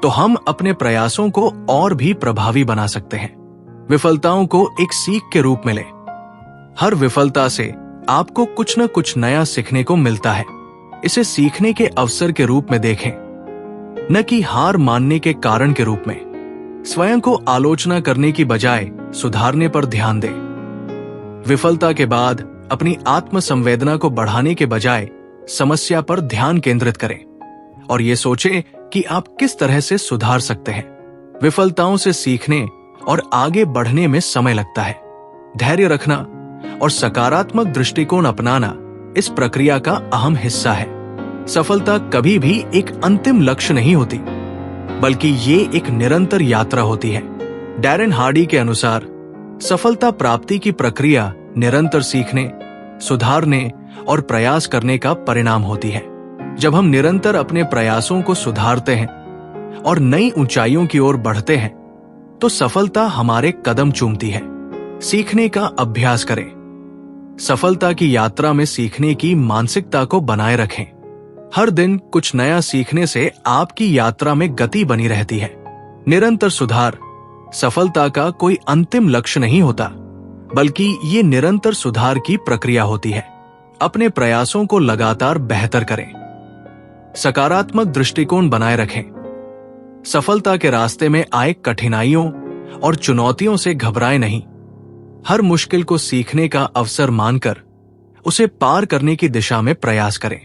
तो हम अपने प्रयासों को और भी प्रभावी बना सकते हैं। विफलताओं को एक सीख के रूप में लें। हर विफलता से आपको कुछ न कुछ नया सीखने को मिलता है। इसे सीखने के अवसर के रूप में देखें, न कि हार मानने के कारण के रूप में। स्वयं को आलोचना करने की बजाय सुधारने पर ध्यान दें। विफलता के बाद अपनी आत्म संवेदना को बढ़ाने के बजाय समस्या पर ध्यान केंद्रित करें और ये सोचें कि आप किस तरह से सुधार सकते हैं। विफलताओं से सीखने और आगे बढ़ने में समय लगता है। धैर्य रखना और सकारात्मक दृष्टिकोण अपनाना इस प्रक्रिया का अहम हिस्सा है। सफलता कभी भी एक अंतिम लक्ष्य नहीं होती, बल्कि ये एक निरंतर यात्रा होती है। डैरेन हार्डी के अनुसार सफलता प्राप्ति की प्रक्रिया निरंतर सीखने, सुधारने और प्रयास करने का परिणाम होती है। जब हम निरंतर अपने प्रयासों को सुधारते हैं और नई ऊंचाइयों की ओर बढ़ते हैं, तो सफलता हमारे कदम चूमती है। सीखने का अभ्यास करें। सफलता की यात्रा में सीखने की मानसिकता को बनाए रखें। हर दिन कुछ नया सीखने से आपकी यात्रा में गति बनी रहती है। निरंतर सुधार सफलता का कोई अंतिम लक्ष्य नहीं होता, बल्कि ये निरंतर सुधार की प्रक्रिया होती है। अपने प्रयासों को लगातार बेहतर करें। सकारात्मक दृष्टिकोण बनाए रखें। सफलता के रास्ते में आए कठिनाइयों और चुनौतियों से घबराएं नहीं। हर मुश्किल को सीखने का अवसर मानकर उसे पार करने की दिशा में प्रयास करें।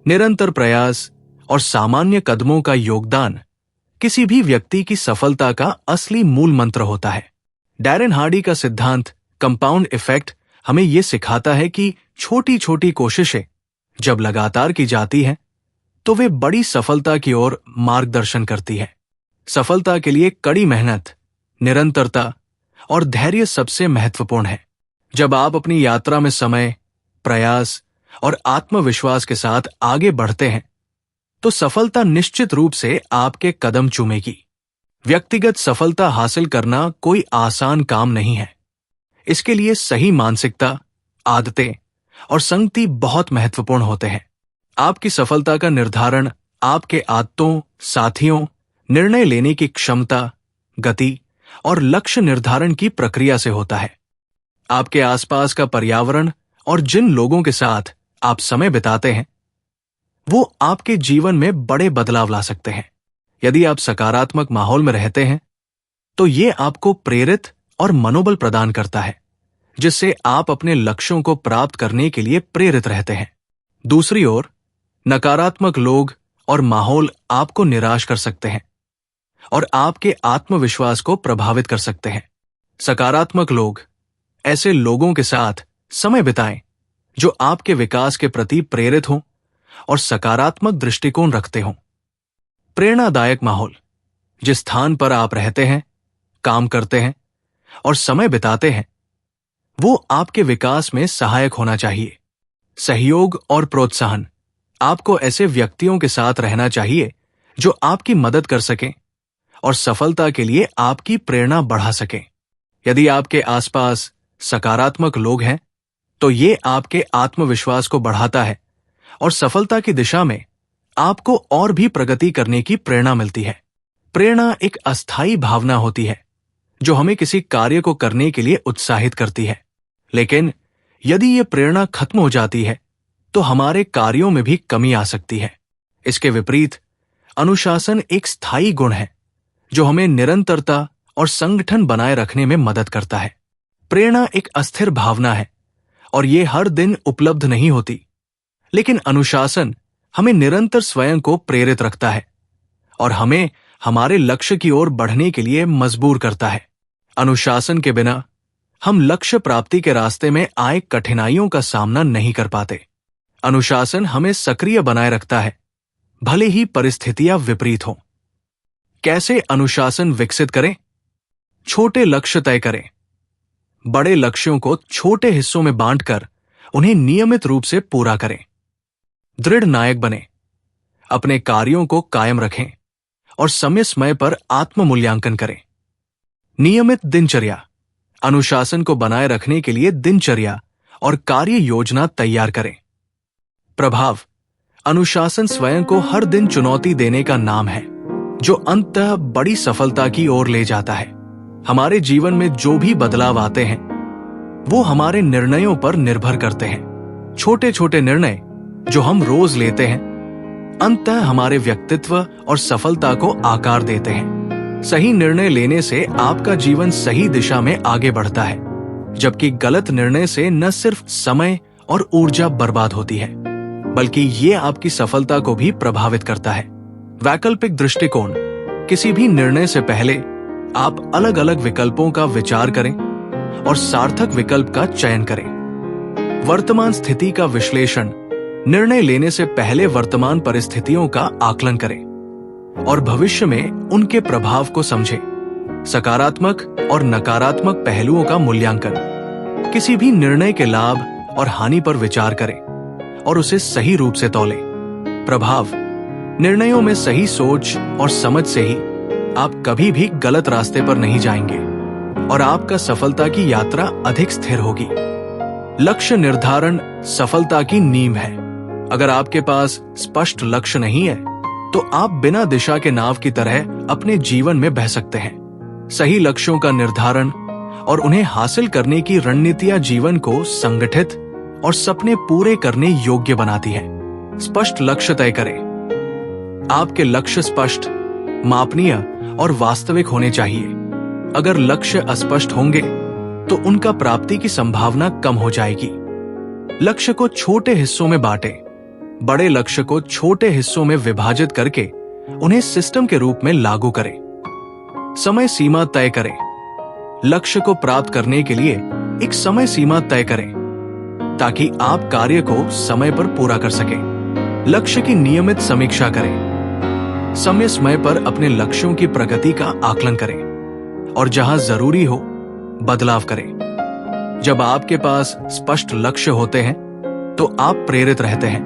निरंतर प्रयास और सामान्य कदमों का योगदान किसी भी व्यक्ति की सफलता का असली मूल मंत्र होता है। डैरेन हार्डी का सिद्धांत कंपाउंड इफेक्ट हमें यह सिखाता है कि छोटी छोटी कोशिशें जब लगातार की जाती हैं, तो वे बड़ी सफलता की ओर मार्गदर्शन करती है। सफलता के लिए कड़ी मेहनत, निरंतरता और धैर्य सबसे महत्वपूर्ण है। जब आप अपनी यात्रा में समय, प्रयास और आत्मविश्वास के साथ आगे बढ़ते हैं, तो सफलता निश्चित रूप से आपके कदम चूमेगी। व्यक्तिगत सफलता हासिल करना कोई आसान काम नहीं है। इसके लिए सही मानसिकता, आदतें और संगति बहुत महत्वपूर्ण होते हैं। आपकी सफलता का निर्धारण आपके आदतों, साथियों, निर्णय लेने की क्षमता, गति और लक्ष्य निर्धारण की प्रक्रिया से होता है। आपके आसपास का पर्यावरण और जिन लोगों के साथ आप समय बिताते हैं, वो आपके जीवन में बड़े बदलाव ला सकते हैं। यदि आप सकारात्मक माहौल में रहते हैं, तो ये आपको प्रेरित और मनोबल प्रदान करता है, जिससे आप अपने लक्ष्यों को प्राप्त करने के लिए प्रेरित रहते हैं। दूसरी ओर, नकारात्मक लोग और माहौल आपको निराश कर सकते हैं और आपके आत्मविश्वास को प्रभावित कर सकते हैं। सकारात्मक लोग ऐसे लोगों के साथ समय बिताएं जो आपके विकास के प्रति प्रेरित हों और सकारात्मक दृष्टिकोण रखते हों। प्रेरणादायक माहौल, जिस स्थान पर आप रहते हैं, काम करते हैं और समय बिताते हैं, वो आपके विकास में सहायक होना चाहिए। सहयोग और प्रोत्साहन, आपको ऐसे व्यक्तियों के साथ रहना चाहिए जो आपकी मदद कर सकें और सफलता के लिए आपकी प्रेरणा बढ़ा सकें। यदि आपके आसपास सकारात्मक लोग हैं, तो ये आपके आत्मविश्वास को बढ़ाता है और सफलता की दिशा में आपको और भी प्रगति करने की प्रेरणा मिलती है। प्रेरणा एक अस्थायी भावना होती है जो हमें किसी कार्य को करने के लिए उत्साहित करती है। लेकिन यदि ये प्रेरणा खत्म हो जाती है, तो हमारे कार्यों में भी कमी आ सकती है। इसके विपरीत, अनुशासन एक स्थायी गुण है जो हमें निरंतरता और संगठन बनाए रखने में मदद करता है। प्रेरणा एक अस्थिर भावना है और ये हर दिन उपलब्ध नहीं होती, लेकिन अनुशासन हमें निरंतर स्वयं को प्रेरित रखता है और हमें हमारे लक्ष्य की ओर बढ़ने के लिए मजबूर करता है। अनुशासन के बिना हम लक्ष्य प्राप्ति के रास्ते में आए कठिनाइयों का सामना नहीं कर पाते। अनुशासन हमें सक्रिय बनाए रखता है, भले ही परिस्थितियां विपरीत हों। कैसे अनुशासन विकसित करें? छोटे लक्ष्य तय करें। बड़े लक्ष्यों को छोटे हिस्सों में बांटकर उन्हें नियमित रूप से पूरा करें। दृढ़ नायक बने, अपने कार्यों को कायम रखें और समय समय पर आत्म मूल्यांकन करें। नियमित दिनचर्या, अनुशासन को बनाए रखने के लिए दिनचर्या और कार्य योजना तैयार करें। प्रभाव, अनुशासन स्वयं को हर दिन चुनौती देने का नाम है, जो अंततः बड़ी सफलता की ओर ले जाता है। हमारे जीवन में जो भी बदलाव आते हैं वो हमारे निर्णयों पर निर्भर करते हैं। छोटे छोटे निर्णय जो हम रोज लेते हैं अंततः हमारे व्यक्तित्व और सफलता को आकार देते हैं। सही निर्णय लेने से आपका जीवन सही दिशा में आगे बढ़ता है, जबकि गलत निर्णय से न सिर्फ समय और ऊर्जा बर्बाद होती है, बल्कि ये आपकी सफलता को भी प्रभावित करता है। वैकल्पिक दृष्टिकोण, किसी भी निर्णय से पहले आप अलग अलग विकल्पों का विचार करें और सार्थक विकल्प का चयन करें। वर्तमान स्थिति का विश्लेषण, निर्णय लेने से पहले वर्तमान परिस्थितियों का आकलन करें और भविष्य में उनके प्रभाव को समझें। सकारात्मक और नकारात्मक पहलुओं का मूल्यांकन, किसी भी निर्णय के लाभ और हानि पर विचार करें और उसे सही रूप से तौलें। प्रभाव, निर्णयों में सही सोच और समझ से ही आप कभी भी गलत रास्ते पर नहीं जाएंगे और आपका सफलता की यात्रा अधिक स्थिर होगी। लक्ष्य निर्धारण सफलता की नींव है। अगर आपके पास स्पष्ट लक्ष्य नहीं है तो आप बिना दिशा के नाव की तरह अपने जीवन में बह सकते हैं। सही लक्ष्यों का निर्धारण और उन्हें हासिल करने की रणनीतियां जीवन को संगठित और सपने पूरे करने योग्य बनाती है। स्पष्ट लक्ष्य तय करें। आपके लक्ष्य स्पष्ट, मापनीय और वास्तविक होने चाहिए। अगर लक्ष्य अस्पष्ट होंगे तो उनका प्राप्ति की संभावना कम हो जाएगी। लक्ष्य को छोटे हिस्सों में बांटें। बड़े लक्ष्य को छोटे हिस्सों में विभाजित करके उन्हें सिस्टम के रूप में लागू करें। समय सीमा तय करें। लक्ष्य को प्राप्त करने के लिए एक समय सीमा तय करें ताकि आप कार्य को समय पर पूरा कर सकें। लक्ष्य की नियमित समीक्षा करें। समय समय पर अपने लक्ष्यों की प्रगति का आकलन करें और जहां जरूरी हो बदलाव करें। जब आपके पास स्पष्ट लक्ष्य होते हैं तो आप प्रेरित रहते हैं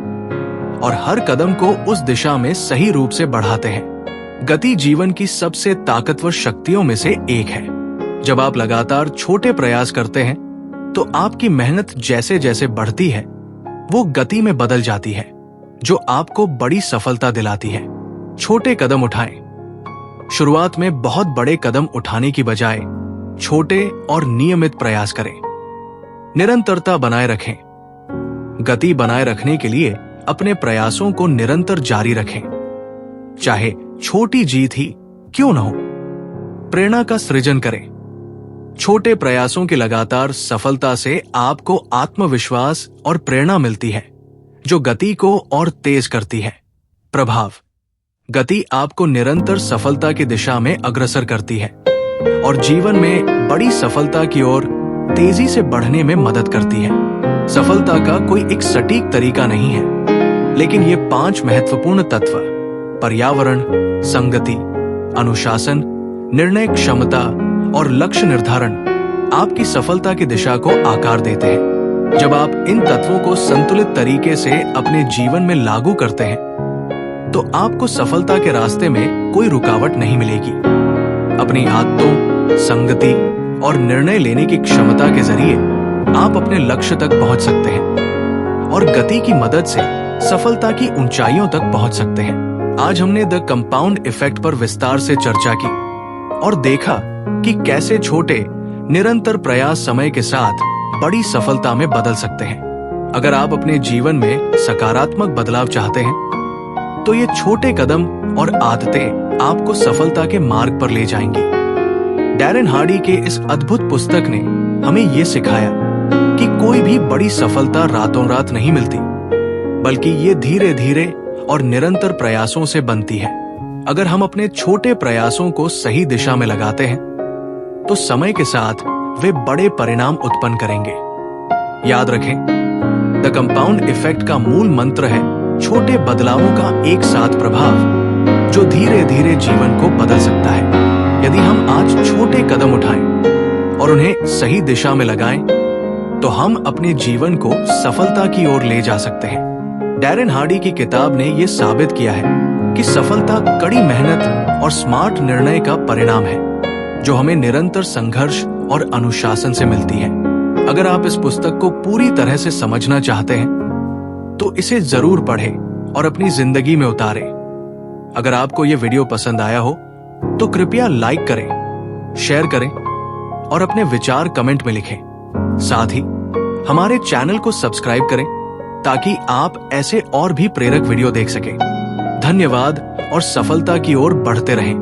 और हर कदम को उस दिशा में सही रूप से बढ़ाते हैं। गति जीवन की सबसे ताकतवर शक्तियों में से एक है। जब आप लगातार छोटे प्रयास करते हैं तो आपकी मेहनत जैसे जैसे बढ़ती है वो गति में बदल जाती है, जो आपको बड़ी सफलता दिलाती है। छोटे कदम उठाएं। शुरुआत में बहुत बड़े कदम उठाने की बजाय छोटे और नियमित प्रयास करें। निरंतरता बनाए रखें। गति बनाए रखने के लिए अपने प्रयासों को निरंतर जारी रखें, चाहे छोटी जीत ही क्यों न हो। प्रेरणा का सृजन करें। छोटे प्रयासों की लगातार सफलता से आपको आत्मविश्वास और प्रेरणा मिलती है, जो गति को और तेज करती है। प्रभाव, गति आपको निरंतर सफलता की दिशा में अग्रसर करती है और जीवन में बड़ी सफलता की ओर तेजी से बढ़ने में मदद करती है। सफलता का कोई एक सटीक तरीका नहीं है, लेकिन ये 5 महत्वपूर्ण तत्व पर्यावरण, संगति, अनुशासन, निर्णय क्षमता और लक्ष्य निर्धारण आपकी सफलता की दिशा को आकार देते हैं। जब आप इन तत्वों को संतुलित तरीके से अपने जीवन में लागू करते हैं तो आपको सफलता के रास्ते में कोई रुकावट नहीं मिलेगी। अपनी आदतों, संगति और निर्णय लेने की क्षमता के जरिए आप अपने लक्ष्य तक पहुंच सकते हैं और गति की मदद से सफलता की ऊंचाइयों तक पहुंच सकते हैं। आज हमने द कंपाउंड इफेक्ट पर विस्तार से चर्चा की और देखा कि कैसे छोटे निरंतर प्रयास समय के साथ बड़ी सफलता में बदल सकते हैं। अगर आप अपने जीवन में सकारात्मक बदलाव चाहते हैं तो ये छोटे कदम और आदतें आपको सफलता के मार्ग पर ले जाएंगी। डैरेन हार्डी के इस अद्भुत पुस्तक ने हमें ये सिखाया कि कोई भी बड़ी सफलता रातों रात नहीं मिलती, बल्कि ये धीरे धीरे और निरंतर प्रयासों से बनती है। अगर हम अपने छोटे प्रयासों को सही दिशा में लगाते हैं तो समय के साथ वे बड़े परिणाम उत्पन्न करेंगे। याद रखें, द कंपाउंड इफेक्ट का मूल मंत्र है छोटे बदलावों का एक साथ प्रभाव, जो धीरे धीरे जीवन को बदल सकता है। यदि हम आज छोटे कदम उठाएं और उन्हें सही दिशा में लगाएं, तो हम अपने जीवन को सफलता की ओर ले जा सकते हैं। डैरेन हार्डी की किताब ने यह साबित किया है कि सफलता कड़ी मेहनत और स्मार्ट निर्णय का परिणाम है, जो हमें निरंतर संघर्ष और अनुशासन से मिलती है। अगर आप इस पुस्तक को पूरी तरह से समझना चाहते हैं, तो इसे जरूर पढ़ें और अपनी जिंदगी में उतारें। अगर आपको यह वीडियो पसंद आया हो, तो कृपया लाइक करें, शेयर करें और अपने विचार कमेंट में लिखें। साथ ही हमारे चैनल को सब्सक्राइब करें ताकि आप ऐसे और भी प्रेरक वीडियो देख सकें। धन्यवाद और सफलता की ओर बढ़ते रहें।